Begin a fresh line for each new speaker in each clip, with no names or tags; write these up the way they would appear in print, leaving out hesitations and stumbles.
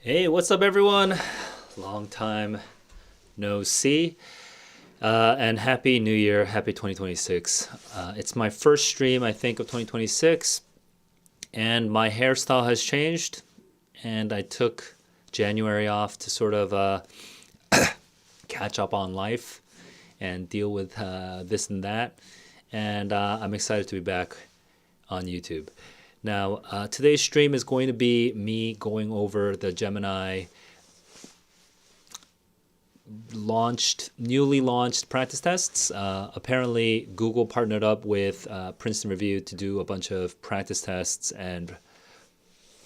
Hey, what's up, everyone? Long time no see. And Happy New Year, Happy 2026. It's my first stream, I think, of 2026, and my hairstyle has changed. And I took January off to sort of catch up on life and deal with this and that. And I'm excited to be back on YouTube. Now, today's stream is going to be me going over the Gemini newly launched practice tests. Apparently, Google partnered up with Princeton Review to do a bunch of practice tests and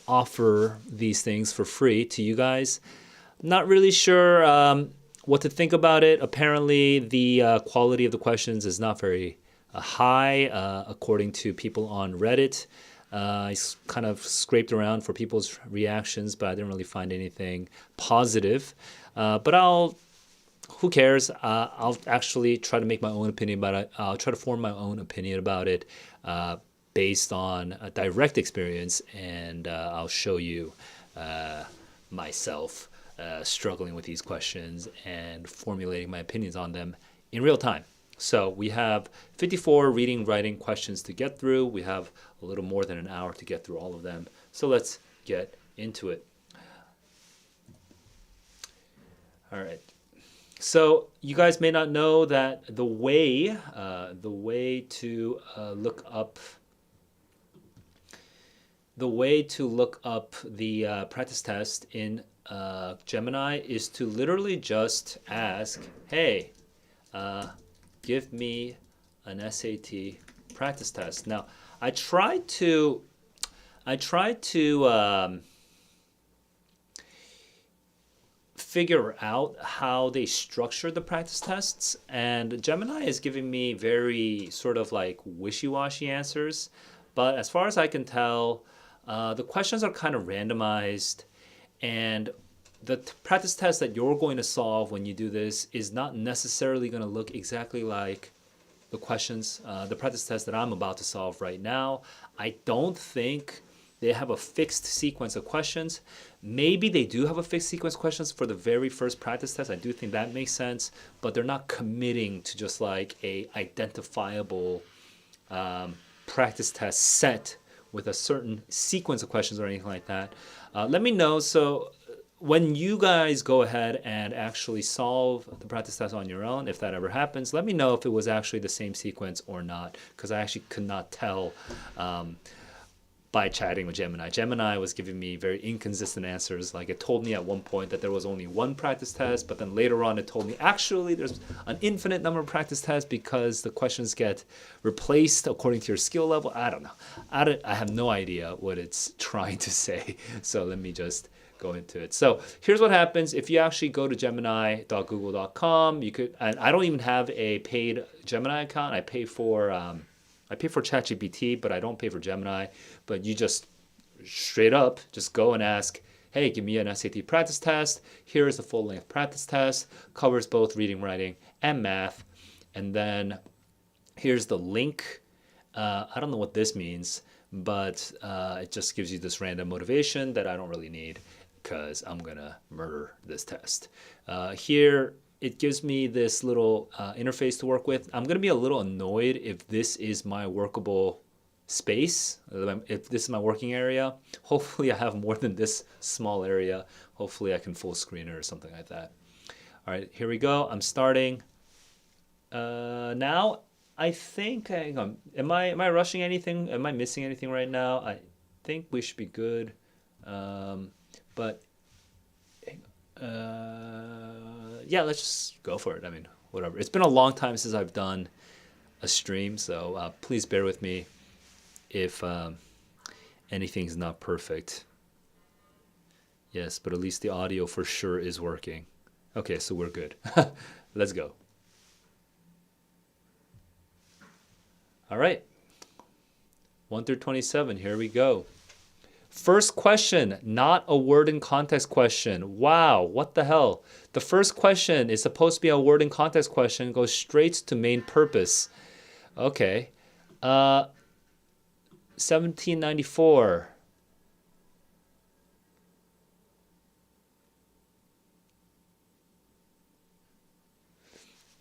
offer these things for free to you guys. Not really sure what to think about it. Apparently, the quality of the questions is not very high, according to people on Reddit. I kind of scraped around for people's reactions, but I didn't really find anything positive. But who cares? I'll actually try to make my own opinion about it. I'll try to form my own opinion about it based on a direct experience, and I'll show you myself struggling with these questions and formulating my opinions on them in real time. So we have 54 reading, writing questions to get through. We have a little more than an hour to get through all of them. So let's get into it. All right. So you guys may not know that the way to look up the practice test in Gemini is to literally just ask, "Hey, give me an SAT practice test." Now, I tried to figure out how they structure the practice tests, and Gemini is giving me very sort of like wishy-washy answers. But as far as I can tell, the questions are kind of randomized, and the practice test that you're going to solve when you do this is not necessarily going to look exactly like the questions, the practice test that I'm about to solve right now. I don't think they have a fixed sequence of questions. Maybe they do have a fixed sequence of questions for the very first practice test. I do think that makes sense, but they're not committing to just like a identifiable practice test set with a certain sequence of questions or anything like that. Let me know. So when you guys go ahead and actually solve the practice test on your own, if that ever happens, let me know if it was actually the same sequence or not, because I actually could not tell by chatting with Gemini. Gemini was giving me very inconsistent answers. Like, it told me at one point that there was only one practice test, but then later on it told me actually there's an infinite number of practice tests because the questions get replaced according to your skill level. I don't know. I have no idea what it's trying to say. So let me just go into it. So here's what happens if you actually go to gemini.google.com. You could, and I don't even have a paid Gemini account. I pay for ChatGPT, but I don't pay for Gemini. But you just straight up just go and ask, "Hey, give me an SAT practice test. Here is the full length practice test. Covers both reading, writing, and math. And then here's the link." I don't know what this means, but it just gives you this random motivation that I don't really need because I'm gonna murder this test. Here it gives me this little interface to work with. I'm gonna be a little annoyed if this is my workable space, if this is my working area. Hopefully I have more than this small area. Hopefully I can full screen it or something like that. All right, here we go. I'm starting now. I think, hang on, am I rushing anything? Am I missing anything right now? I think we should be good. But yeah, let's just go for it. I mean, whatever. It's been a long time since I've done a stream, so please bear with me if anything's not perfect. Yes, but at least the audio for sure is working. Okay, so we're good. Let's go. All right. 1 through 27, here we go. First question, not a word in context question. Wow, what the hell? The first question is supposed to be a word in context question, goes straight to main purpose. Okay. 1794.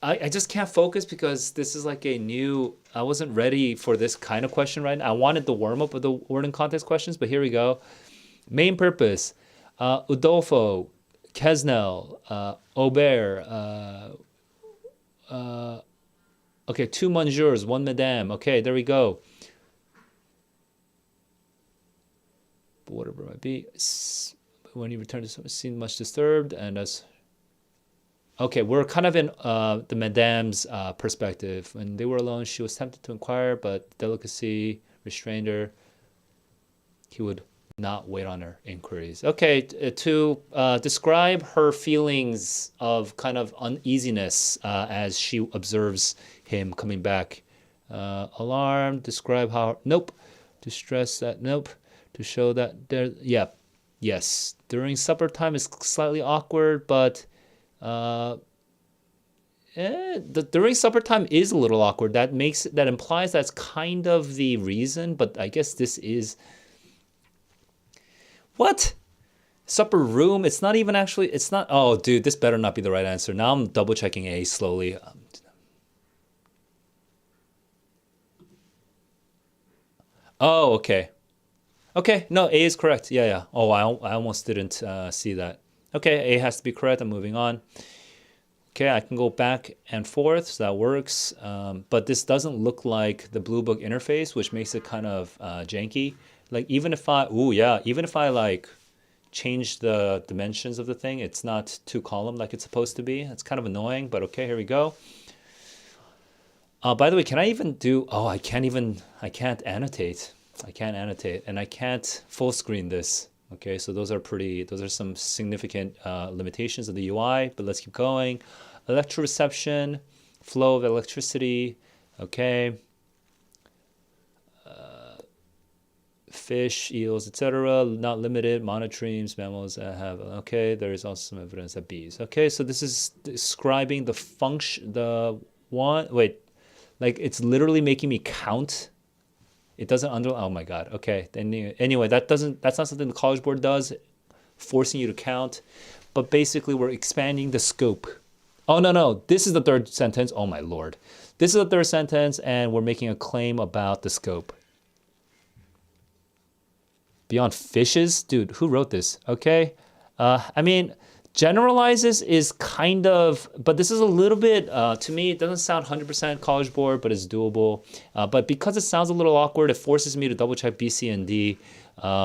I just can't focus because this is like a new. I wasn't ready for this kind of question right now. I wanted the warm up of the word and context questions, but here we go. Main purpose: Udolfo, Kesnel, Aubert. Okay, two monsieurs, one madame. Okay, there we go. Whatever it might be. When he returned to scene, much disturbed, and as okay, we're kind of in the madame's perspective. When they were alone, she was tempted to inquire, but delicacy restrained her. He would not wait on her inquiries. Okay, to describe her feelings of kind of uneasiness as she observes him coming back. Alarmed, describe how, nope. To stress that, nope. To show that there, yeah, yes. During supper time is slightly awkward, but during supper time is a little awkward. That implies that's kind of the reason, but I guess this is what? Supper room? It's not even actually, it's not, oh dude, this better not be the right answer. Now I'm double checking A slowly. Oh, okay. Okay, no, A is correct. Yeah, yeah. Oh, I almost didn't see that. Okay, A has to be correct. I'm moving on. Okay, I can go back and forth, so that works. But this doesn't look like the Blue Book interface, which makes it kind of janky. Like even if even if I like change the dimensions of the thing, it's not two column like it's supposed to be. It's kind of annoying, but okay, here we go. By the way, can I even do, oh, I can't annotate. I can't annotate, and I can't full screen this. Okay, so those are some significant limitations of the UI, but let's keep going. Electroreception, flow of electricity, okay. Fish, eels, etc. Not limited, monotremes, mammals have, okay, there is also some evidence that bees. Okay, so this is describing the function, like it's literally making me count. It doesn't oh my God. Okay. Anyway, that's not something the College Board does, forcing you to count. But basically, we're expanding the scope. Oh, no. This is the third sentence. Oh, my Lord. This is the third sentence, and we're making a claim about the scope. Beyond fishes? Dude, who wrote this? Okay. I mean, generalizes is kind of, but this is a little bit, to me, it doesn't sound 100% College Board, but it's doable. But because it sounds a little awkward, it forces me to double check B, C, and D,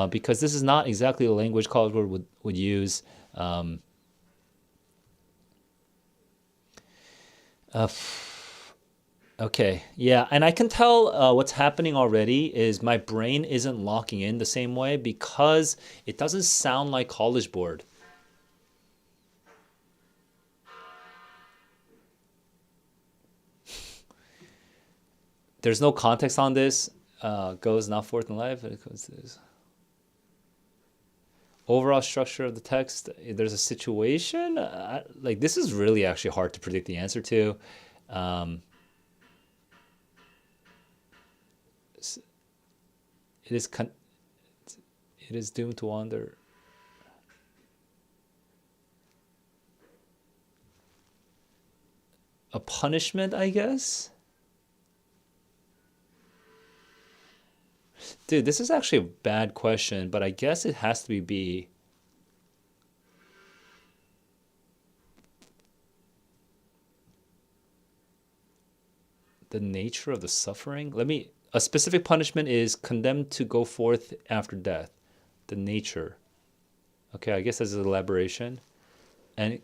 because this is not exactly the language College Board would use. Okay, yeah, and I can tell what's happening already is my brain isn't locking in the same way because it doesn't sound like College Board. There's no context on this. Goes not forth in life. It goes this. Overall structure of the text. There's a situation. Like this is really actually hard to predict the answer to. It is doomed to wander. A punishment, I guess. Dude, this is actually a bad question, but I guess it has to be B. The nature of the suffering? A specific punishment is condemned to go forth after death. The nature. Okay, I guess that's an elaboration. And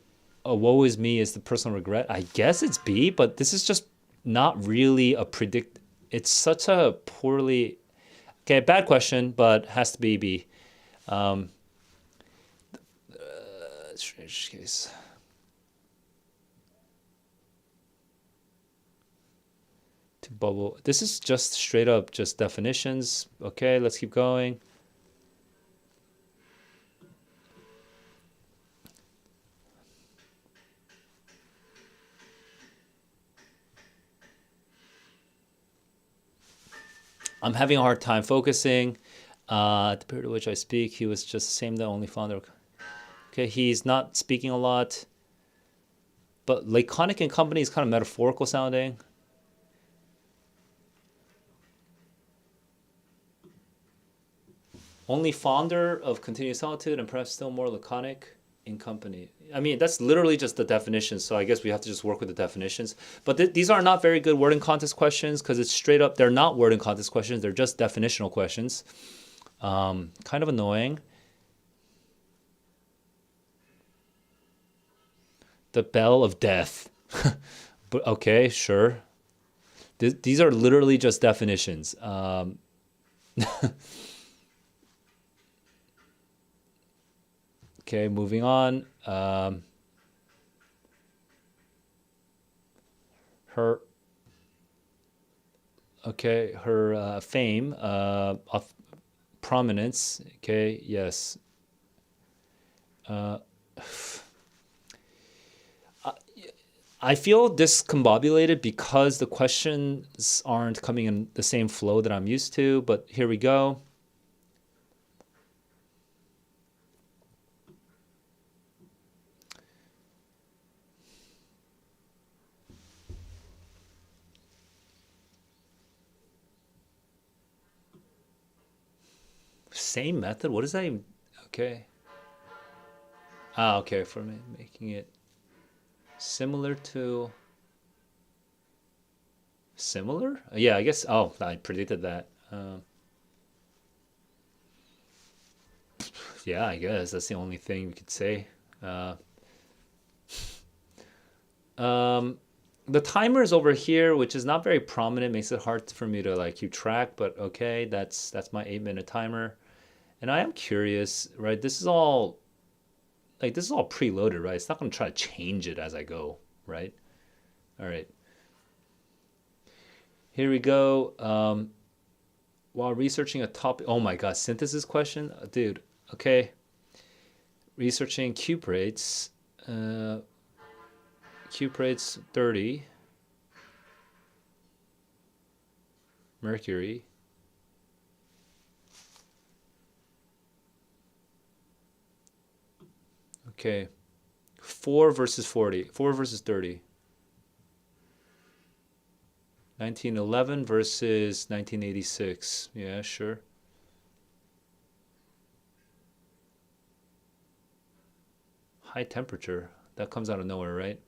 woe is me is the personal regret. I guess it's B, but this is just not really a predict. It's such a poorly. Okay, bad question, but has to be B. Strange case. To bubble. This is just straight up just definitions. Okay, let's keep going. I'm having a hard time focusing. At the period at which I speak, he was just the same, the only founder. Okay, he's not speaking a lot. But laconic and company is kind of metaphorical sounding. Only fonder of continuous solitude and perhaps still more laconic in company. I mean, that's literally just the definitions, so I guess we have to just work with the definitions. But these are not very good word and context questions because it's straight up, they're not word and context questions, they're just definitional questions. Kind of annoying. The bell of death. But okay, sure. These are literally just definitions. Okay, moving on. Her, okay, her fame, of prominence. Okay, yes. Uh, I feel discombobulated because the questions aren't coming in the same flow that I'm used to, but here we go. Same method? What is that even? Okay. Ah, okay, for me, making it similar to similar? Yeah, I guess. Oh, I predicted that. Yeah, I guess that's the only thing we could say. Uh, um, the timer is over here, which is not very prominent, makes it hard for me to like keep track. But okay, that's my 8 minute timer, and I am curious, right? This is all preloaded, right? It's not going to try to change it as I go, right? All right, here we go. While researching a topic, oh my God, synthesis question, dude. Okay, researching cuprates, cuprates 30, mercury. Okay, 4 versus 40, 4 versus 30. 1911 versus 1986. Yeah, sure. High temperature. That comes out of nowhere, right?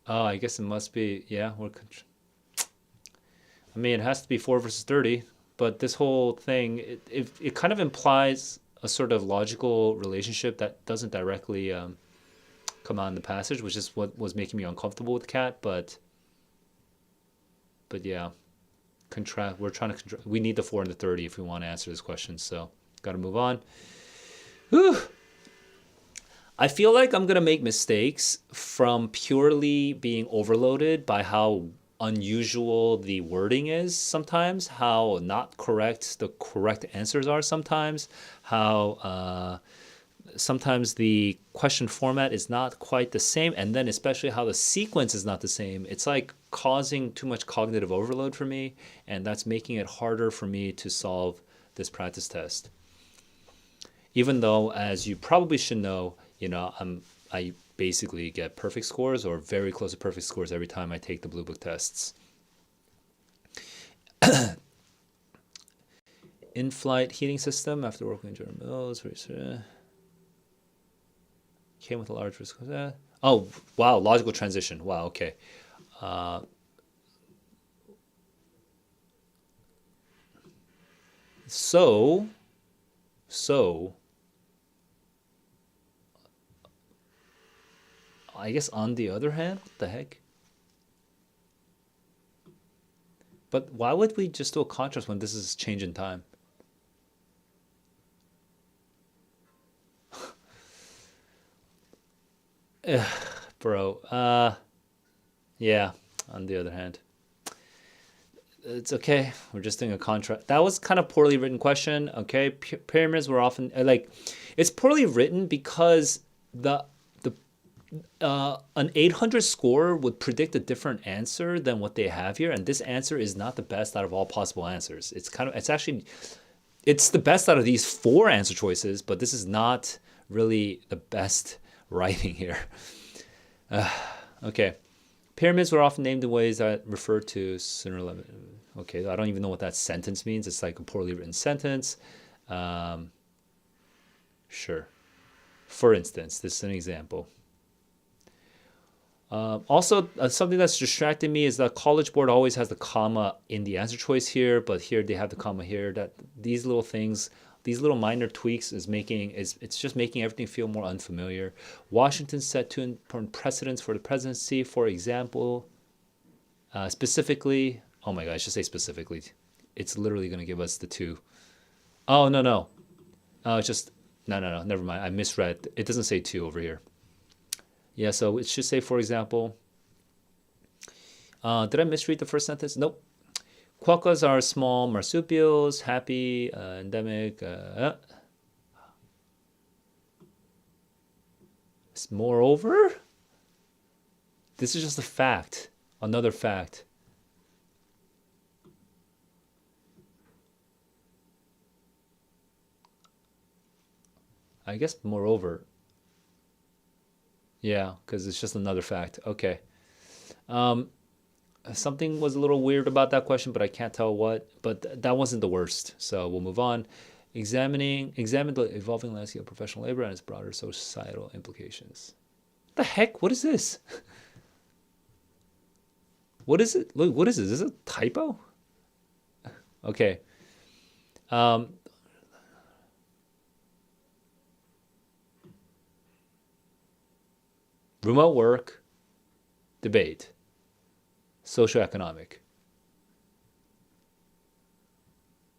Oh, I guess it must be. Yeah, I mean, it has to be 4 versus 30, but this whole thing, it kind of implies a sort of logical relationship that doesn't directly come out in the passage, which is what was making me uncomfortable with cat. But yeah, contrast. We're trying to contrast. We need the 4 and the 30 if we want to answer this question. So got to move on. Whew. I feel like I'm gonna make mistakes from purely being overloaded by how unusual the wording is sometimes, how not correct the correct answers are sometimes, how sometimes the question format is not quite the same, and then especially how the sequence is not the same. It's like causing too much cognitive overload for me, and that's making it harder for me to solve this practice test. Even though, as you probably should know, I basically get perfect scores or very close to perfect scores every time I take the Blue Book tests. In-flight heating system after working in General Mills. Came with a large risk. Oh, wow, logical transition. Wow, okay. Uh, so, so, I guess on the other hand, what the heck? But why would we just do a contrast when this is change in time? Bro, yeah, on the other hand. It's okay. We're just doing a contrast. That was kind of poorly written question. Okay, pyramids were often like, it's poorly written because the An 800 score would predict a different answer than what they have here, and this answer is not the best out of all possible answers. It's the best out of these four answer choices, but this is not really the best writing here. Okay. Pyramids were often named in ways that refer to sooner or later. Okay, I don't even know what that sentence means. It's like a poorly written sentence. Sure. For instance, this is an example. Also, something that's distracting me is that College Board always has the comma in the answer choice here, but here they have the comma here. That these little things, these little minor tweaks it's just making everything feel more unfamiliar. Washington set two important precedents for the presidency. For example, specifically, oh my God, I should say specifically. It's literally going to give us the two. Oh no. It's just no. Never mind. I misread. It doesn't say two over here. Yeah, so it should say, for example, did I misread the first sentence? Nope. Quokkas are small marsupials, happy, endemic. Moreover, this is just a fact, another fact. I guess moreover. Yeah, because it's just another fact. Okay. Something was a little weird about that question, but I can't tell what. But that wasn't the worst. So we'll move on. Examine the evolving landscape of professional labor and its broader societal implications. What the heck? What is this? What is it? Look, what is this? Is this a typo? Okay. Remote work, debate, socioeconomic.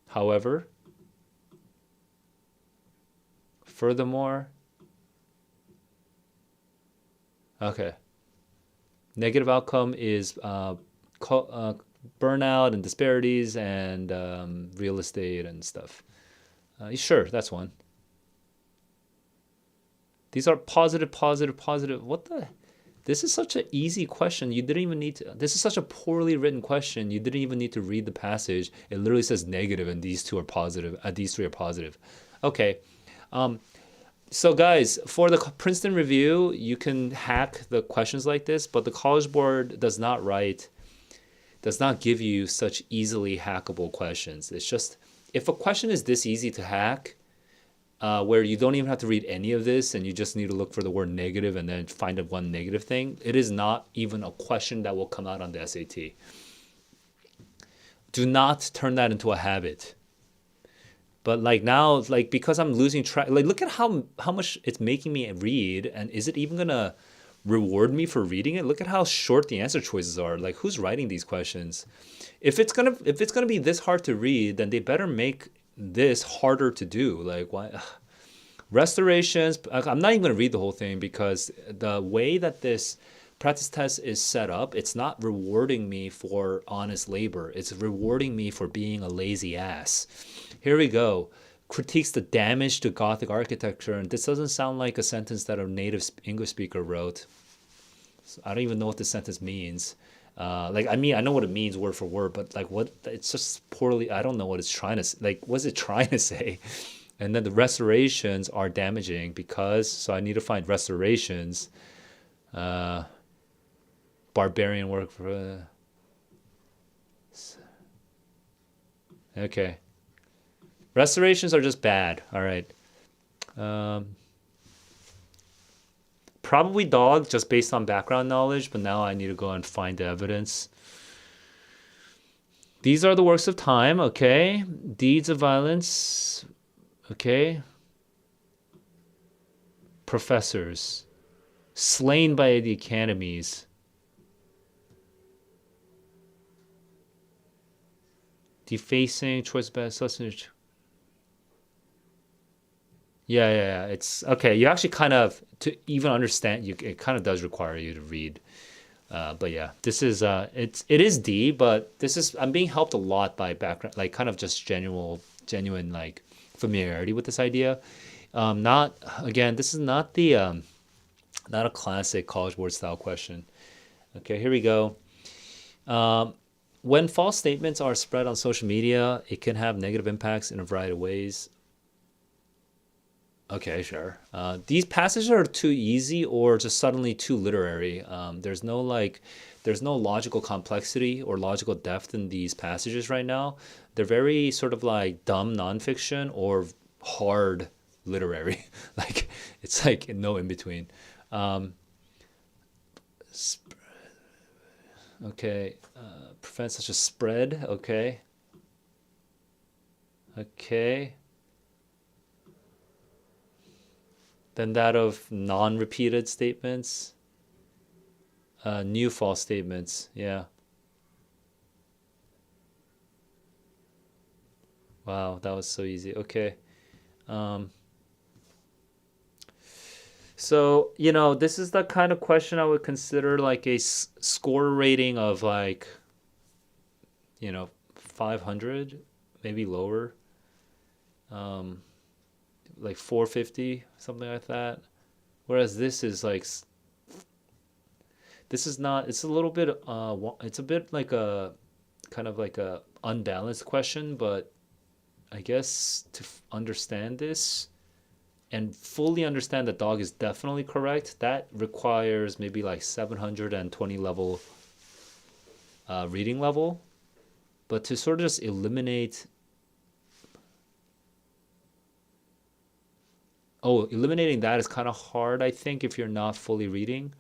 However, furthermore, okay, negative outcome is burnout and disparities and real estate and stuff. Sure, that's one. These are positive, positive, positive. What the? This is such an easy question. You didn't even need to. This is such a poorly written question. You didn't even need to read the passage. It literally says negative, and these two are positive. These three are positive. Okay. So guys, for the Princeton review, you can hack the questions like this, but the College Board does not give you such easily hackable questions. It's just if a question is this easy to hack, where you don't even have to read any of this and you just need to look for the word negative and then find one negative thing, it is not even a question that will come out on the SAT. Do not turn that into a habit. But like now, like because I'm losing track, like look at how much it's making me read, and is it even gonna reward me for reading it? Look at how short the answer choices are. Like who's writing these questions? If it's gonna be this hard to read, then they better make this harder to do. Like why? Restorations. I'm not even gonna read the whole thing because the way that this practice test is set up, it's not rewarding me for honest labor. It's rewarding me for being a lazy ass. Here we go. Critiques the damage to Gothic architecture. And this doesn't sound like a sentence that a native English speaker wrote. So I don't even know what this sentence means. I know what it means word for word, but like what, it's just poorly, I don't know what it's trying to, like, what's it trying to say? And then the restorations are damaging because, so I need to find restorations. Barbarian work for, okay. Restorations are just bad. All right. Probably dog, just based on background knowledge, but now I need to go and find the evidence. These are the works of time, okay. Deeds of violence, okay. Professors, slain by the academies. Defacing, choice of bad substance. Yeah. It's okay. You actually kind of, to even understand, it kind of does require you to read. But yeah, this is it is D, but I'm being helped a lot by background, like kind of just genuine like familiarity with this idea. Not again, this is not the Not a classic College Board style question. Okay, here we go. Um, when false statements are spread on social media, it can have negative impacts in a variety of ways. Okay, sure. These passages are too easy or just suddenly too literary. There's no logical complexity or logical depth in these passages right now. They're very sort of like dumb nonfiction or hard literary. Like it's like no in between. Um, okay, prevent such a spread. Okay, okay. Then that of non-repeated statements. New false statements. Yeah. Wow, that was so easy. Okay. Um, so, this is the kind of question I would consider like a score rating of like, 500, maybe lower, um, like 450, something like that. Whereas this is not, it's a little bit, it's a bit like a kind of like a unbalanced question, but I guess to understand this and fully understand that dog is definitely correct, that requires maybe like 720 level reading level. But to sort of just eliminate, eliminating that is kind of hard, I think, if you're not fully reading.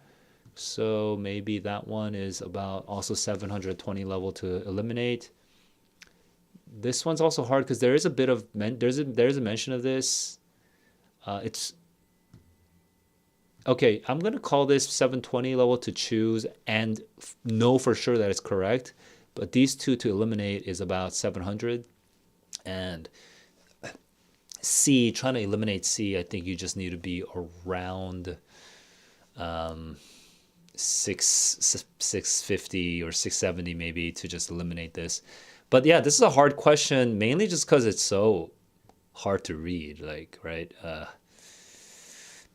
So maybe that one is about also 720 level to eliminate. This one's also hard because there is a bit of there's a mention of this. It's okay. I'm gonna call this 720 level to choose and know for sure that it's correct. But these two to eliminate is about 700. And C, trying to eliminate C, I think you just need to be around um, 650 or 670 maybe to just eliminate this. But yeah, this is a hard question mainly just because it's so hard to read, like, right?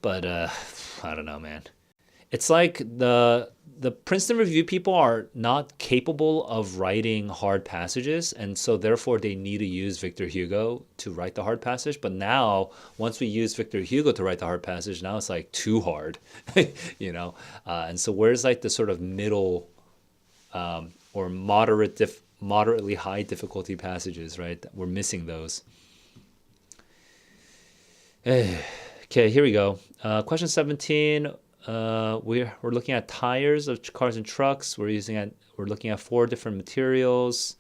But I don't know, man. It's like the Princeton Review people are not capable of writing hard passages, and so therefore they need to use Victor Hugo to write the hard passage. But now, once we use Victor Hugo to write the hard passage, now it's like too hard, you know. And so where's like the sort of middle or moderately high difficulty passages, right? We're missing those. Okay, here we go. Question 17. We're looking at tires of cars and trucks. We're looking at four different materials.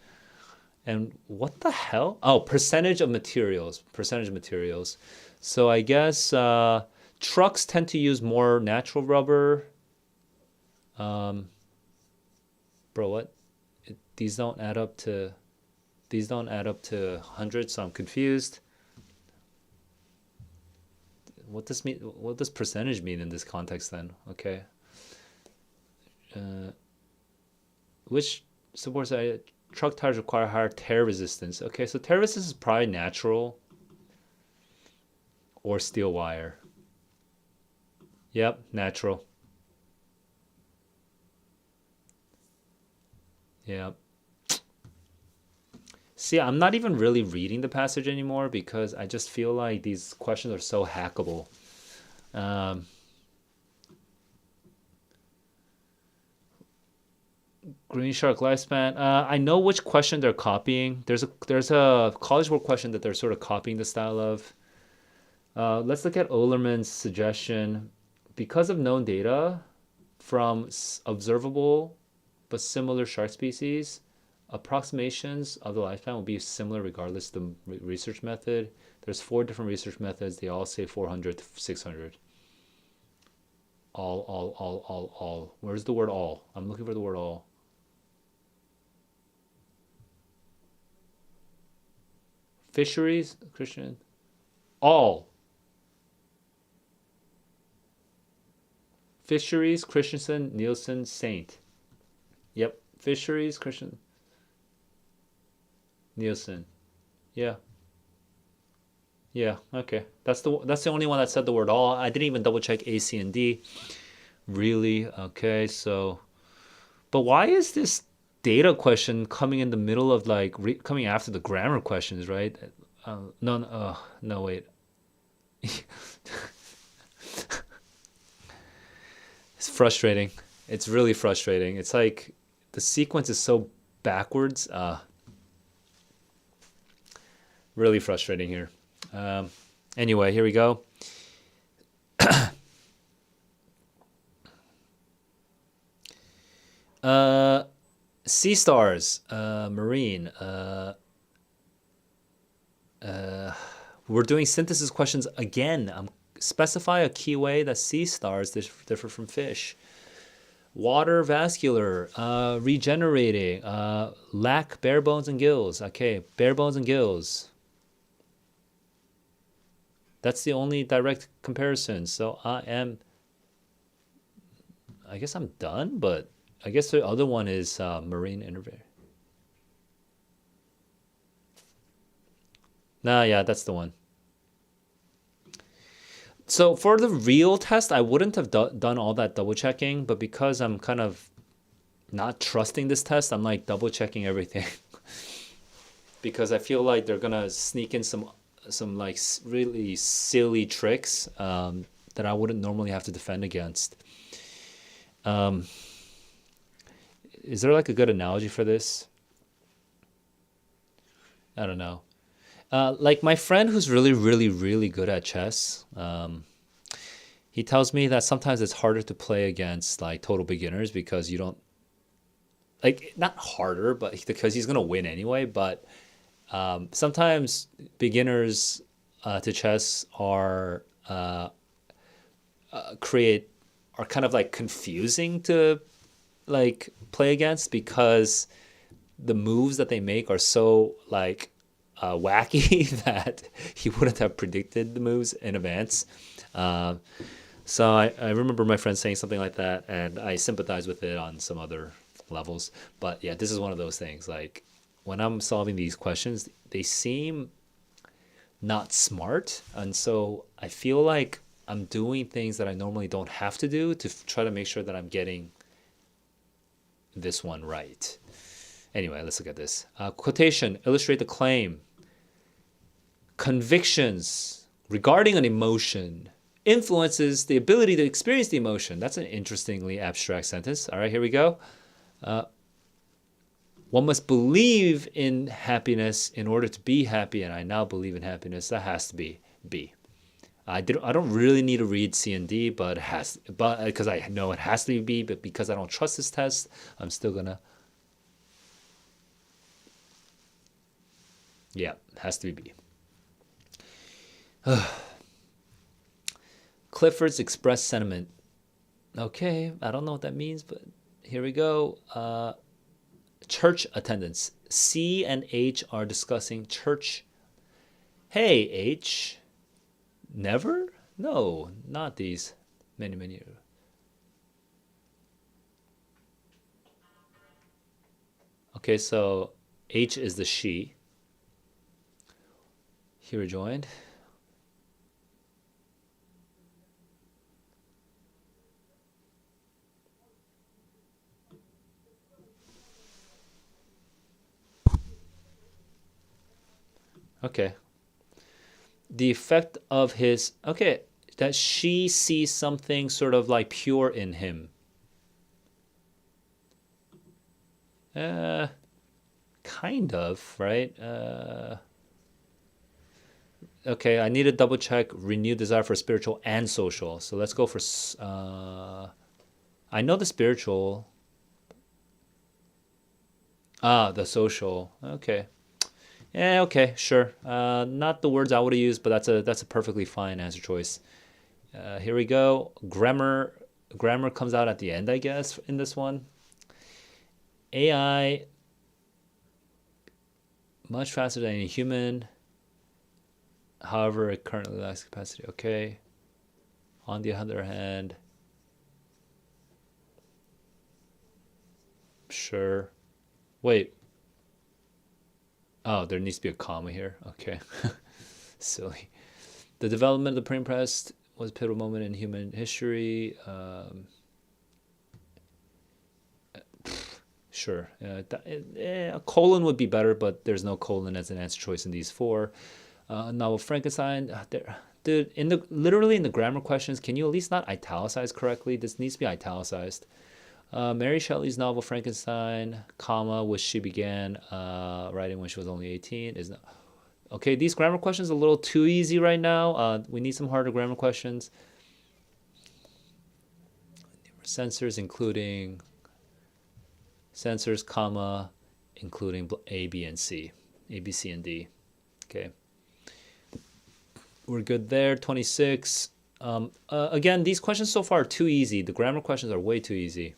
And what the hell? Oh, percentage of materials. Percentage of materials. So I guess trucks tend to use more natural rubber. Um, bro, what? These don't add up to 100, so I'm confused. What does percentage mean in this context then? Okay. Uh, which supports that truck tires require higher tear resistance? Okay, so tear resistance is probably natural or steel wire. Yep, natural. Yep. See, I'm not even really reading the passage anymore because I just feel like these questions are so hackable. Um, Green Shark lifespan. I know which question they're copying. There's a College Board question that they're sort of copying the style of. Let's look at Olerman's suggestion. Because of known data from observable but similar shark species, approximations of the lifespan will be similar regardless of the research method. There's four different research methods. They all say 400 to 600. All. Where's the word all? I'm looking for the word all. Fisheries, Christian. All. Fisheries, Christensen, Nielsen, Saint. Yep. Fisheries, Christian, Nielsen. Yeah. Yeah. Okay. That's the only one that said the word all. I didn't even double check A, C, and D. Really? Okay, so, but why is this data question coming in the middle of like coming after the grammar questions, right? No, no, no, wait. It's frustrating. It's really frustrating. It's like the sequence is so backwards. Really frustrating here. Um, anyway, here we go. Uh, sea stars, marine. We're doing synthesis questions again. Specify a key way that sea stars differ from fish. Water, vascular, regenerating, lack bare bones and gills. Okay, bare bones and gills. That's the only direct comparison. So I guess I'm done, but I guess the other one is marine innervation. Nah, yeah, that's the one. So for the real test, I wouldn't have done all that double checking, but because I'm kind of not trusting this test, I'm like double checking everything because I feel like they're gonna sneak in some like really silly tricks that I wouldn't normally have to defend against. Um, is there like a good analogy for this? I don't know. Like my friend who's really, really, really good at chess. He tells me that sometimes it's harder to play against like total beginners because you don't like not harder, but because he's gonna win anyway. But sometimes beginners to chess create are kind of like confusing to like play against because the moves that they make are so like wacky that he wouldn't have predicted the moves in advance. Uh, so I remember my friend saying something like that, and I sympathize with it on some other levels. But yeah, this is one of those things. Like when I'm solving these questions, they seem not smart, and so I feel like I'm doing things that I normally don't have to do to try to make sure that I'm getting this one right. Anyway, let's look at this. Quotation, illustrate the claim. Convictions regarding an emotion influences the ability to experience the emotion. That's an interestingly abstract sentence. All right, here we go. One must believe in happiness in order to be happy, and I now believe in happiness. That has to be B. I don't really need to read C and D, but because I know it has to be B, but because I don't trust this test, I'm still gonna. Yeah, it has to be B. Clifford's expressed sentiment. Okay, I don't know what that means, but here we go. Church attendance. C and H are discussing church. Hey, H. Never? No, not these. Many, many. Okay, so H is the she. He rejoined. Okay. The effect of his. Okay, that she sees something sort of like pure in him. Uh, kind of, right? Okay, I need to double check renewed desire for spiritual and social. So let's go for. I know the spiritual. The social. Okay. Yeah, okay, sure. Not the words I would have used, but that's a perfectly fine answer choice. Here we go. Grammar comes out at the end, I guess, in this one. AI much faster than a human. However, it currently lacks capacity. Okay. On the other hand, sure. Wait. Oh, there needs to be a comma here. Okay. Silly. The development of the printing press was a pivotal moment in human history. Sure. A colon would be better, but there's no colon as an answer choice in these four. Novel Frankenstein. There, dude. In the literally in the grammar questions, can you at least not italicize correctly? This needs to be italicized. Mary Shelley's novel Frankenstein, comma, which she began writing when she was only 18, is not. Okay, these grammar questions are a little too easy right now. We need some harder grammar questions. Sensors, including sensors, comma, including A, B, and C. A, B, C, and D. Okay. We're good there. 26. Again, these questions so far are too easy. The grammar questions are way too easy.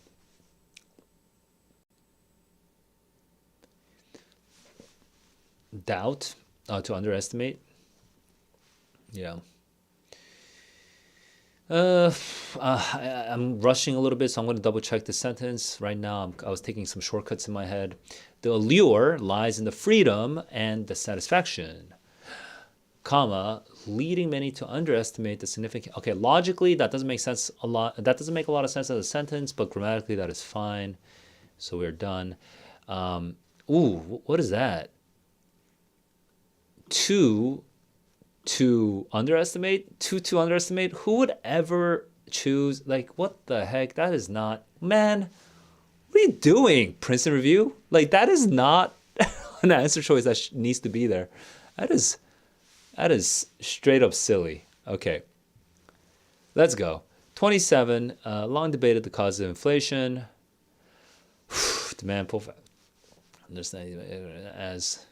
Doubt, to underestimate. Yeah. I'm rushing a little bit, so I'm going to double check the sentence right now. I was taking some shortcuts in my head. The allure lies in the freedom and the satisfaction, comma, leading many to underestimate the significance. Okay, logically that doesn't make sense a lot. That doesn't make a lot of sense as a sentence, but grammatically that is fine. So we're done. What is that? To underestimate? To underestimate? Who would ever choose? Like, what the heck? That is not, man. What are you doing, Princeton Review? Like, that is not an answer choice that needs to be there. That is straight up silly. Okay, let's go. 27. Long debated the cause of inflation. Demand pull. Understand as.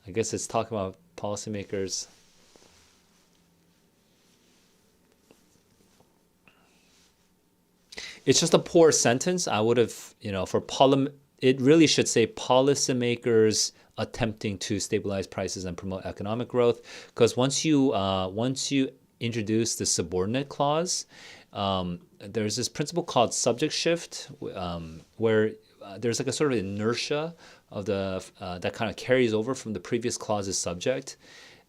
I guess it's talking about policymakers. It's just a poor sentence. I would have, it really should say policymakers attempting to stabilize prices and promote economic growth. Because once you introduce the subordinate clause, there's this principle called subject shift, where there's like a sort of inertia of the that kind of carries over from the previous clause's subject.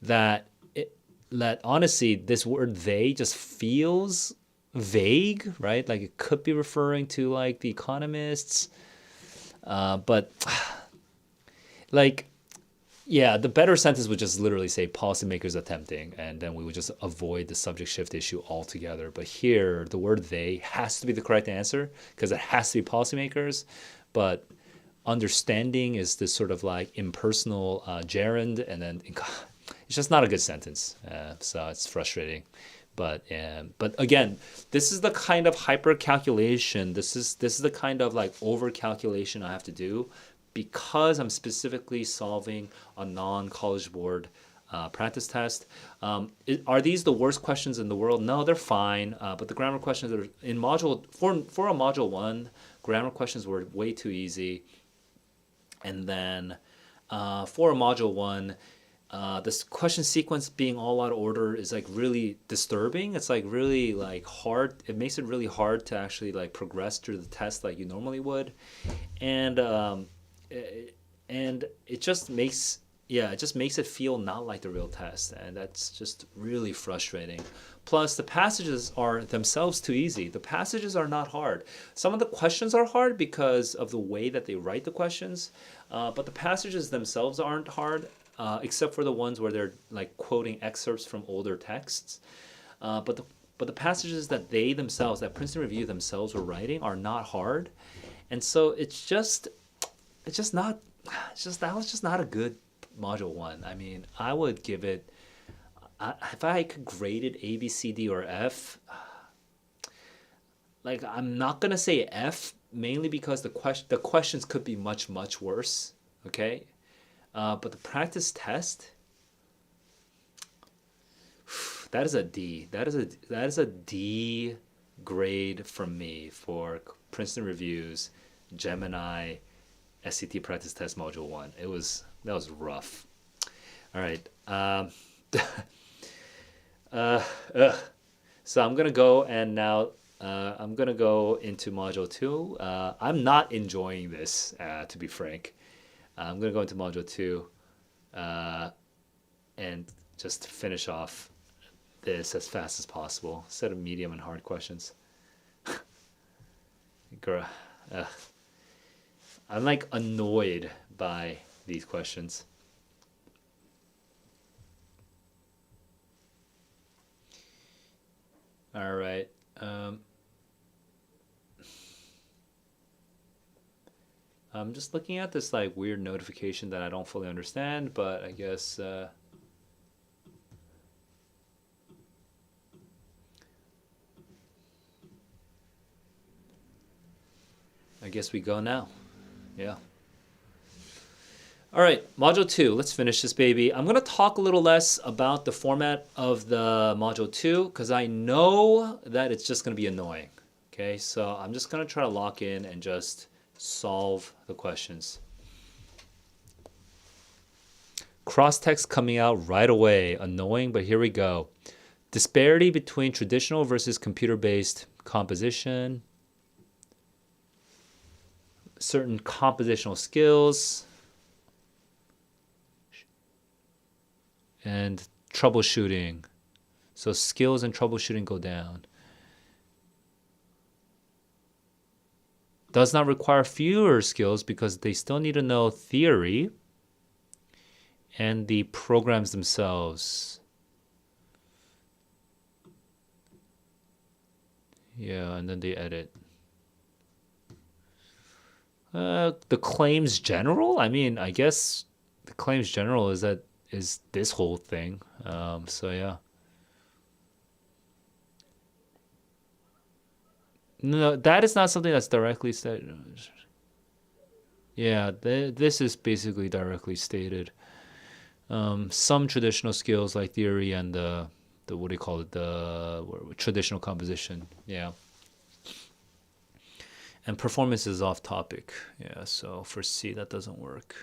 That honestly, this word "they" just feels vague, right? Like it could be referring to like the economists, but like, yeah, the better sentence would just literally say policymakers attempting, and then we would just avoid the subject shift issue altogether. But here, the word "they" has to be the correct answer because it has to be policymakers. But understanding is this sort of like impersonal gerund, and then it's just not a good sentence. So it's frustrating. But again, this is the kind of hyper calculation. This is the kind of like over calculation I have to do because I'm specifically solving a non-college board practice test. Are these the worst questions in the world? No, they're fine. But the grammar questions are in module for a module 1, grammar questions were way too easy. And then for a module 1, this question sequence being all out of order is like really disturbing. It's like really like hard. It makes it really hard to actually like progress through the test like you normally would, and it just makes it feel not like the real test, and that's just really frustrating. Plus, the passages are themselves too easy. The passages are not hard. Some of the questions are hard because of the way that they write the questions, but the passages themselves aren't hard. Except for the ones where they're like quoting excerpts from older texts, but the passages that that Princeton Review themselves were writing are not hard, and so that was just not a good module 1. I mean, I would give it, if I could grade it A, B, C, D, or F. Like I'm not gonna say F mainly because the questions could be much worse. Okay. But the practice test, that is a D. That is a D grade from me for Princeton Review's Gemini SCT practice test module 1. That was rough. All right. So I'm gonna go and now I'm gonna go into module 2. I'm not enjoying this, to be frank. I'm going to go into module 2 and just finish off this as fast as possible instead of medium and hard questions. Girl, I'm like annoyed by these questions. All right. I'm just looking at this like weird notification that I don't fully understand, but I guess we go now. Yeah. All right, module 2. Let's finish this baby. I'm going to talk a little less about the format of the module 2 because I know that it's just going to be annoying. Okay, so I'm just going to try to lock in and just solve the questions. Cross-text coming out right away. Annoying, but here we go. Disparity between traditional versus computer-based composition. Certain compositional skills. And troubleshooting. So skills and troubleshooting go down. Does not require fewer skills because they still need to know theory and the programs themselves. Yeah, and then they edit. The claims general? I mean, I guess the claims general is this whole thing. So yeah. No, that is not something that's directly said. Yeah, this is basically directly stated. Some traditional skills like theory and the what do you call it, the traditional composition. Yeah. And performance is off topic. Yeah, so for C that doesn't work.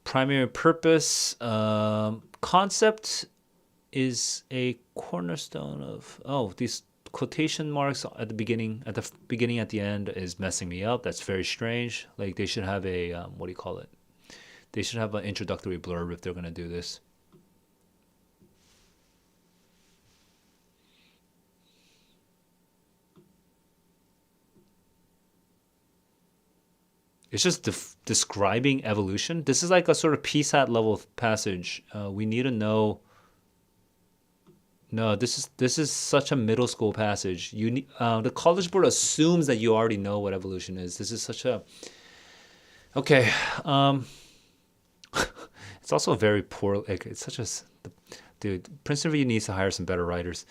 Primary purpose, concept is a cornerstone of these quotation marks at the beginning, at the end is messing me up. That's very strange. Like they should have a what do you call it? They should have an introductory blurb if they're gonna do this. It's just describing evolution. This is like a sort of PSAT level passage. We need to know. No, this is such a middle school passage. You need, the College Board assumes that you already know what evolution is. This is such a okay. It's also very poor. Like, it's such a dude. Princeton V needs to hire some better writers.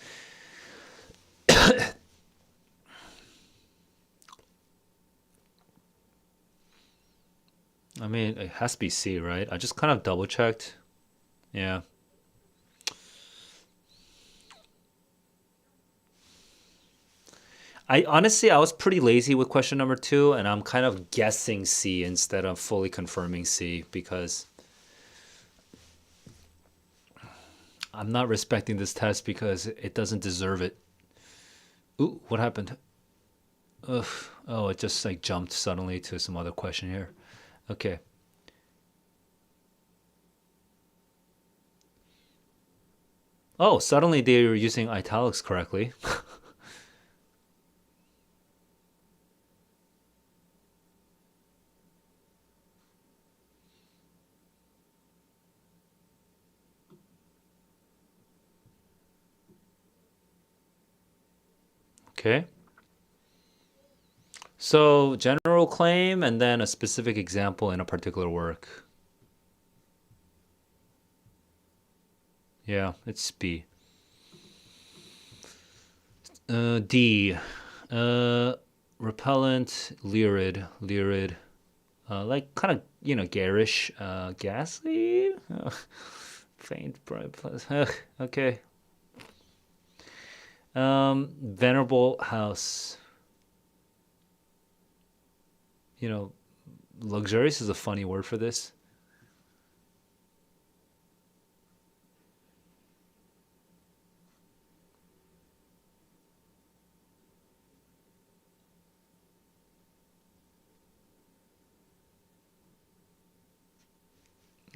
I mean, it has to be C, right? I just kind of double checked. Yeah. I was pretty lazy with question number 2, and I'm kind of guessing C instead of fully confirming C because I'm not respecting this test because it doesn't deserve it. Ooh, what happened? Ugh. Oh, it just like jumped suddenly to some other question here. Okay. Oh, suddenly they were using italics correctly. Okay. So general claim and then a specific example in a particular work. Yeah, it's B. D. Repellent, lurid. Like kind of garish, ghastly, faint, bright, okay. Venerable house. Luxurious is a funny word for this.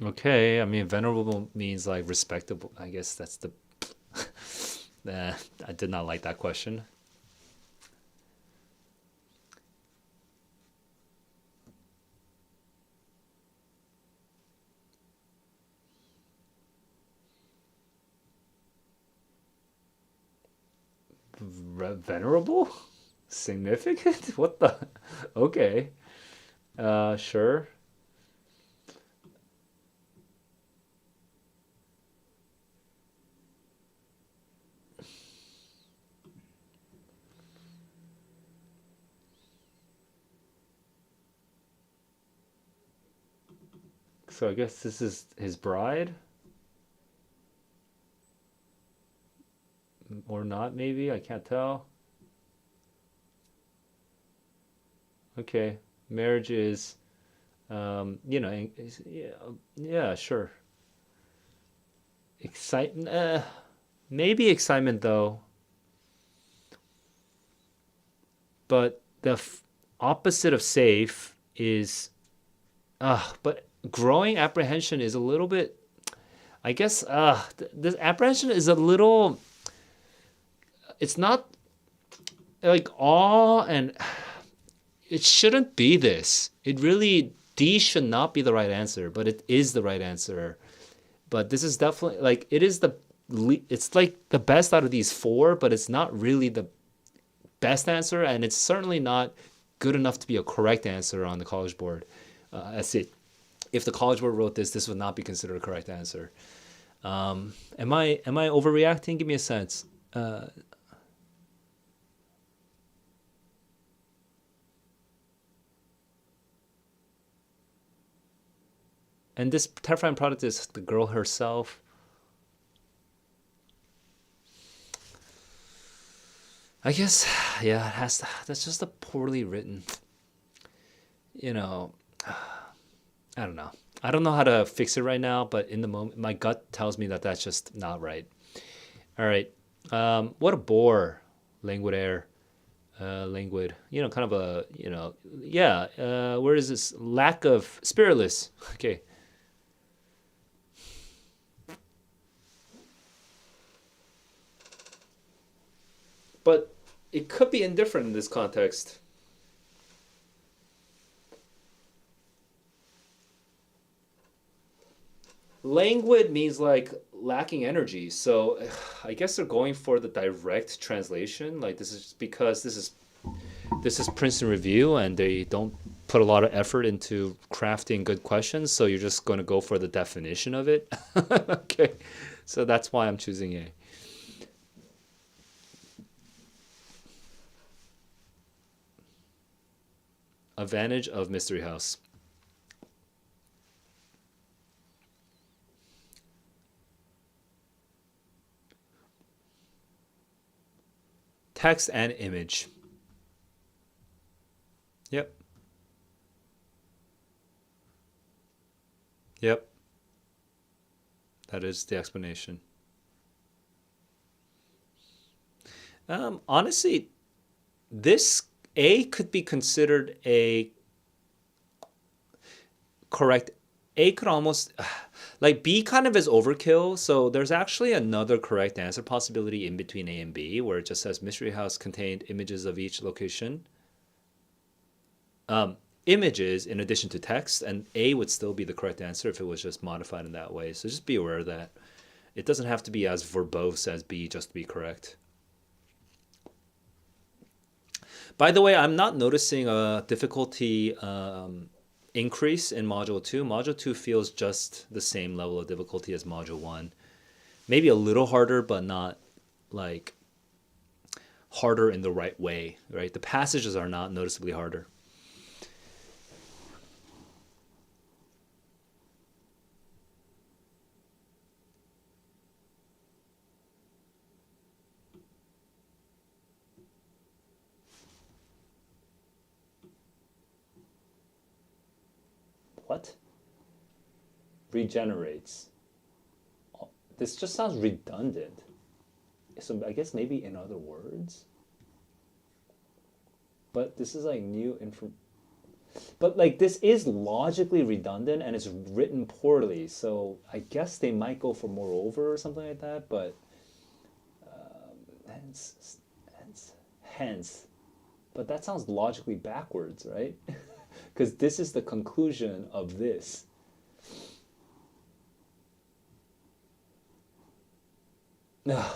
Okay, I mean, venerable means like respectable. I guess that's the. I did not like that question. Venerable? Significant? What the? Okay. Sure. So I guess this is his bride, or not? Maybe I can't tell. Okay, marriage is, yeah, yeah, sure. Excitement. Maybe excitement though, but the opposite of safe is, but growing apprehension is a little bit. I guess, this apprehension is a little. It's not like awe, and it shouldn't be this. It really, D should not be the right answer, but it is the right answer. But this is definitely like it is the it's like the best out of these four, but it's not really the best answer, and it's certainly not good enough to be a correct answer on the College Board. That's it. If the College Board wrote this would not be considered a correct answer. Am I overreacting? Give me a sense. And this terrifying product is the girl herself. I guess, yeah, it has to, that's just a poorly written, you know, I don't know. I don't know how to fix it right now, but in the moment, my gut tells me that that's just not right. All right. What a bore, languid air, languid. Kind of a, yeah. Where is this lack of spiritless? Okay, but it could be indifferent in this context. Languid means like lacking energy. So I guess they're going for the direct translation. Like this is because this is Princeton Review, and they don't put a lot of effort into crafting good questions. So you're just going to go for the definition of it. Okay, so that's why I'm choosing A. Advantage of Mystery House. Text and image. Yep. Yep. That is the explanation. Honestly, this A could be considered a correct. A could almost like B kind of is overkill. So there's actually another correct answer possibility in between A and B, where it just says Mystery House contained images of each location. Images in addition to text, and A would still be the correct answer if it was just modified in that way. So just be aware of that. It doesn't have to be as verbose as B just to be correct. By the way, I'm not noticing a difficulty increase in Module 2. Module 2 feels just the same level of difficulty as Module 1. Maybe a little harder, but not like harder in the right way, right? The passages are not noticeably harder. What? Regenerates. This just sounds redundant. So I guess maybe in other words. But this is like new info. But like this is logically redundant and it's written poorly, so I guess they might go for moreover or something like that. But hence, hence. But that sounds logically backwards, right? Because this is the conclusion of this. Ugh,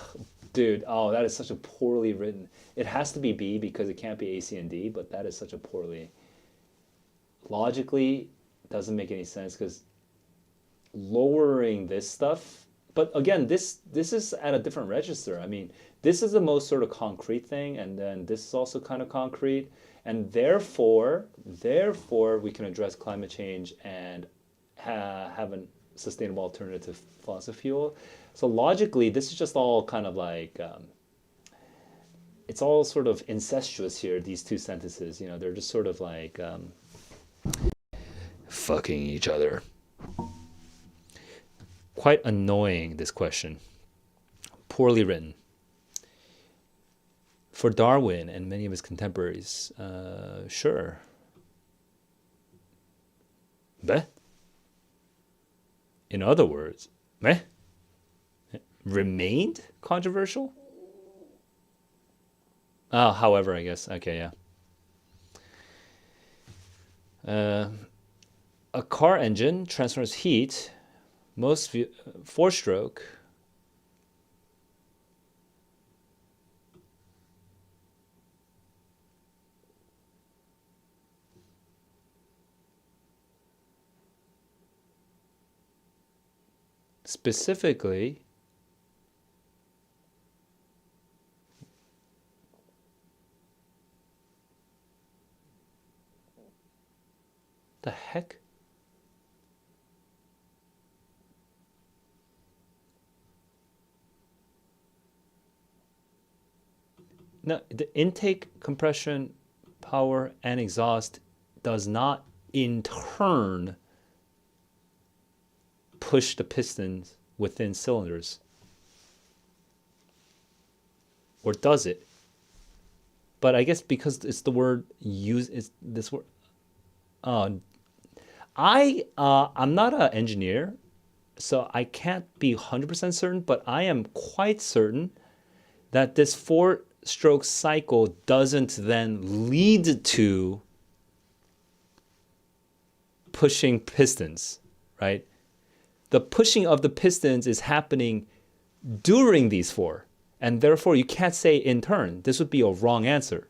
dude, oh, that is such a poorly written. It has to be B because it can't be A, C, and D, but that is such a poorly. Logically, doesn't make any sense because lowering this stuff. But again, this is at a different register. I mean, this is the most sort of concrete thing, and then this is also kind of concrete, and therefore we can address climate change and have a sustainable alternative fossil fuel. So logically, this is just all kind of like it's all sort of incestuous here. These two sentences, they're just sort of like fucking each other. Quite annoying, this question. Poorly written. For Darwin and many of his contemporaries, sure. Meh. In other words, meh. Remained controversial? Oh, however, I guess. Okay, yeah. A car engine transfers heat, most four-stroke. Specifically, the heck? No, the intake, compression, power, and exhaust does not in turn push the pistons within cylinders. Or does it? But I guess because it's the word use, it's this word. I'm not an engineer, so I can't be 100% certain, but I am quite certain that this four-stroke cycle doesn't then lead to pushing pistons, right? The pushing of the pistons is happening during these four, and therefore you can't say in turn. This would be a wrong answer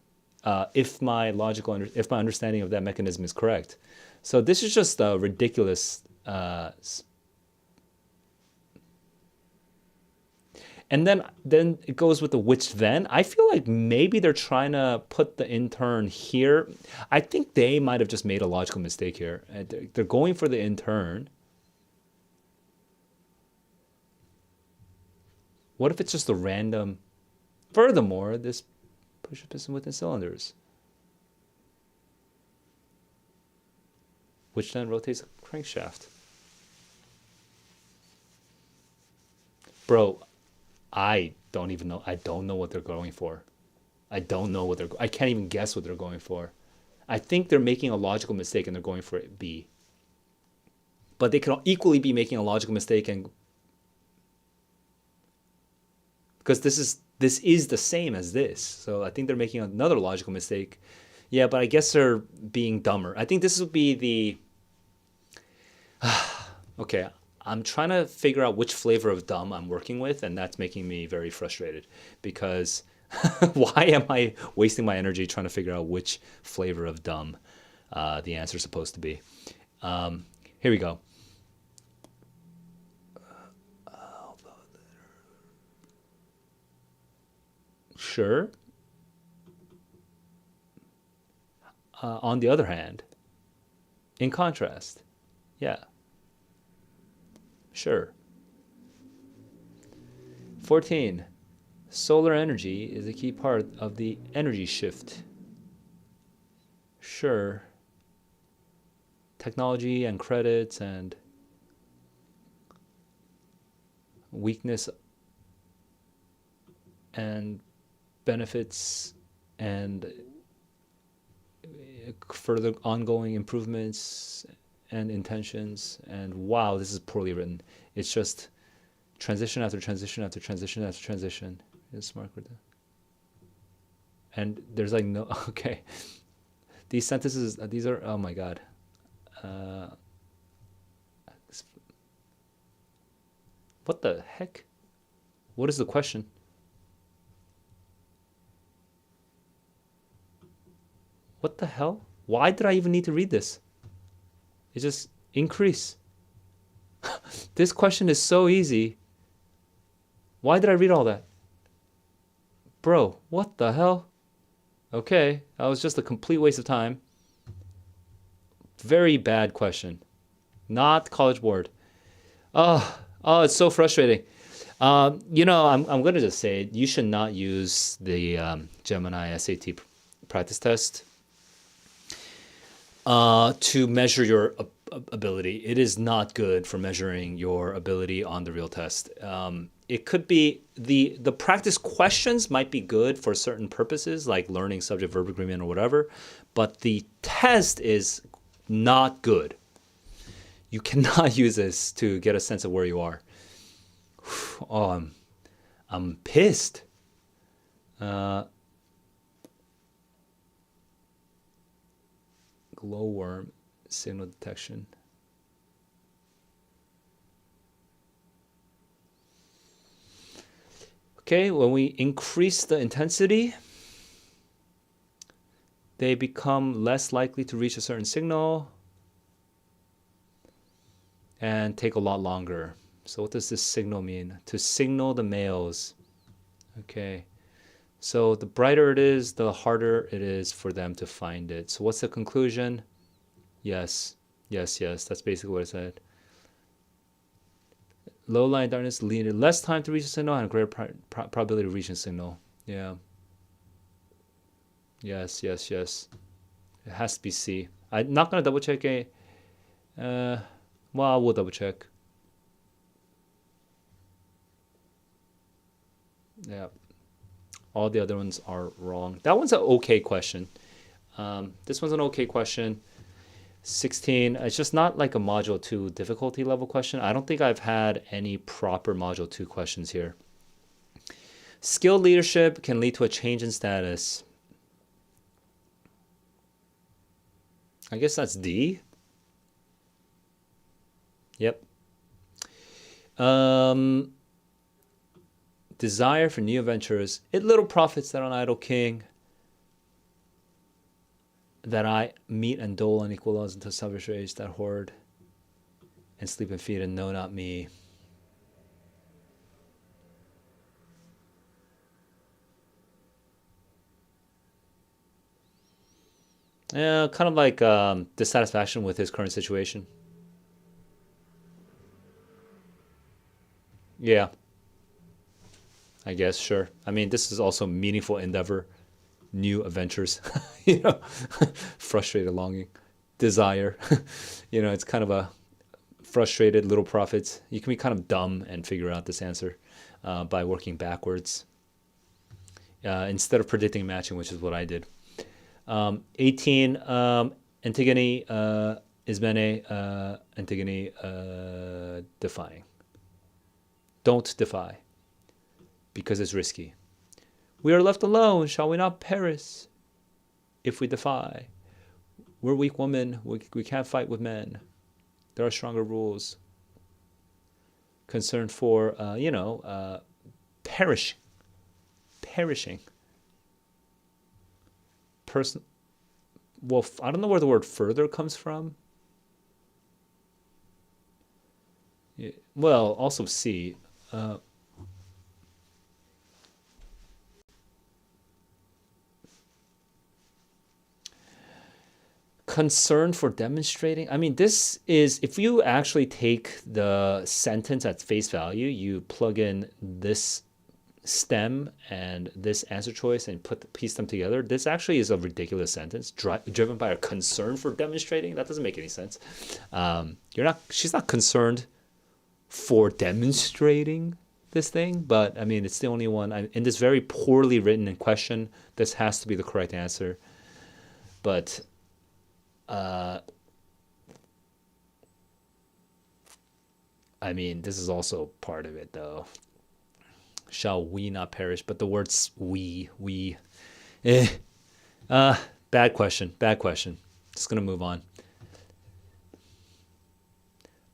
if my understanding of that mechanism is correct. So this is just a ridiculous. And then it goes with the which then. I feel like maybe they're trying to put the intern here. I think they might have just made a logical mistake here. They're going for the intern. What if it's just a random? Furthermore, this push piston within cylinders, which then rotates the crankshaft. Bro, I don't even know. I don't know what they're going for. I don't know what I can't even guess what they're going for. I think they're making a logical mistake and they're going for it B. But they could equally be making a logical mistake and because this is the same as this. So I think they're making another logical mistake. Yeah, but I guess they're being dumber. I think this would be the okay, I'm trying to figure out which flavor of dumb I'm working with, and that's making me very frustrated because why am I wasting my energy trying to figure out which flavor of dumb the answer is supposed to be? Here we go. Sure. On the other hand, in contrast, yeah, sure. 14. Solar energy is a key part of the energy shift. Sure. Technology and credits and weakness and benefits and further ongoing improvements and intentions. And wow, this is poorly written. It's just transition after transition after transition after transition. It's marked with and there's like no okay. These sentences, these are oh my god. Uh, what the heck? What is the question? What the hell? Why did I even need to read this? It just increase. This question is so easy. Why did I read all that? Bro, what the hell? Okay, that was just a complete waste of time. Very bad question. Not College Board. Oh, it's so frustrating. I'm going to just say you should not use the Gemini SAT practice test to measure your ability. It is not good for measuring your ability on the real test. It could be the practice questions might be good for certain purposes, like learning subject-verb agreement or whatever, but the test is not good. You cannot use this to get a sense of where you are. Oh, I'm pissed. Glowworm signal detection. Okay, when we increase the intensity, they become less likely to reach a certain signal and take a lot longer. So what does this signal mean? To signal the males. Okay. So the brighter it is, the harder it is for them to find it. So what's the conclusion? Yes. Yes. That's basically what it said. Low line darkness needed less time to reach a signal and a greater probability of reaching a signal. Yeah. Yes. It has to be C. I'm not going to double check A. Well, we'll double check. Yeah. All the other ones are wrong. That one's an okay question. This one's an okay question. 16, it's just not like a Module 2 difficulty level question. I don't think I've had any proper Module 2 questions here. Skilled leadership can lead to a change in status. I guess that's D. Yep. Desire for new adventures. It little profits that on idle king. That I meet and dole unequal laws until selfish rage that hoard and sleep and feed and no, not me. Yeah, kind of like dissatisfaction with his current situation. Yeah, I guess, sure. I mean, this is also meaningful endeavor. New adventures, frustrated longing, desire. It's kind of a frustrated little profits. You can be kind of dumb and figure out this answer by working backwards instead of predicting and matching, which is what I did. 18, Antigone, Ismene, Antigone, defying. Don't defy because it's risky. We are left alone, shall we not perish if we defy? We're weak women, we can't fight with men. There are stronger rules. Concern for, perishing. Well, I don't know where the word further comes from. Yeah, well, also C. Concern for demonstrating. I mean, this is, if you actually take the sentence at face value, you plug in this stem and this answer choice and piece them together. This actually is a ridiculous sentence driven by a concern for demonstrating. That doesn't make any sense. She's not concerned for demonstrating this thing, but I mean, it's the only one in this very poorly written question. This has to be the correct answer. But I mean, this is also part of it, though. Shall we not perish? But the words we, eh. Bad question. Bad question. Just gonna move on.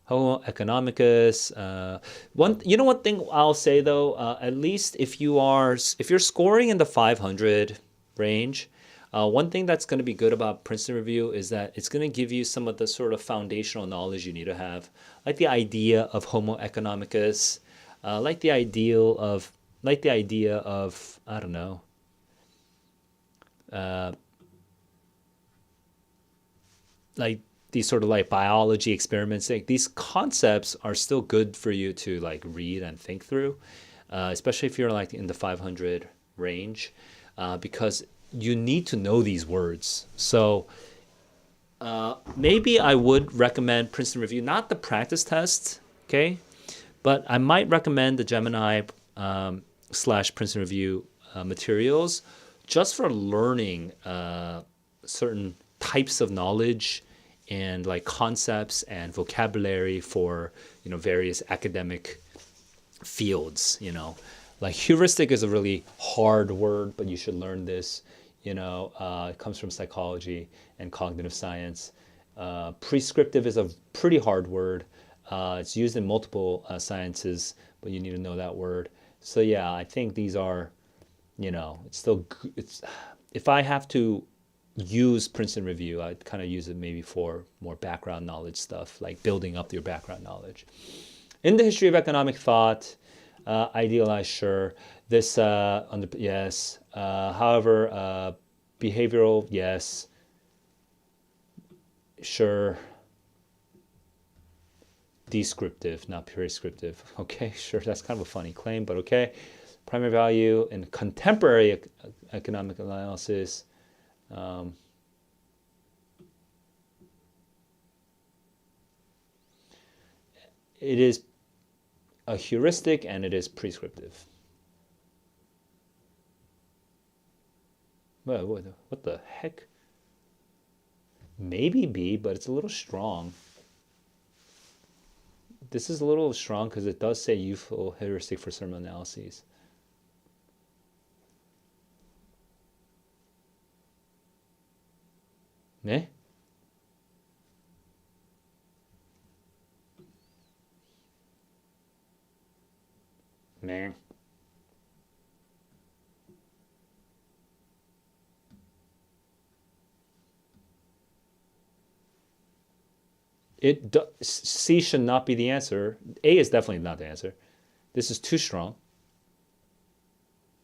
Homo economicus. One thing I'll say though, at least if you're scoring in the 500 range, one thing that's going to be good about Princeton Review is that it's going to give you some of the sort of foundational knowledge you need to have, like the idea of Homo economicus, like the idea of I don't know, uh, like these sort of like biology experiments. Like these concepts are still good for you to like read and think through, especially if you're like in the 500 range, because you need to know these words. So maybe I would recommend Princeton Review, not the practice test, okay, but I might recommend the Gemini slash Princeton Review materials just for learning certain types of knowledge and like concepts and vocabulary for various academic fields. Like heuristic is a really hard word, but you should learn this. It comes from psychology and cognitive science. Prescriptive is a pretty hard word. It's used in multiple sciences, but you need to know that word. So yeah, I think these are, it's still it's. If I have to use Princeton Review, I'd kind of use it maybe for more background knowledge stuff, like building up your background knowledge. In the history of economic thought, idealized, sure. This yes. However, behavioral, yes. Sure. Descriptive, not prescriptive. Okay, sure. That's kind of a funny claim, but okay. Primary value in contemporary economic analysis. It is a heuristic and it is prescriptive. What the heck? Maybe B, but it's a little strong. This is a little strong because it does say useful heuristic for certain analyses. Eh? Man. C should not be the answer. A is definitely not the answer. This is too strong.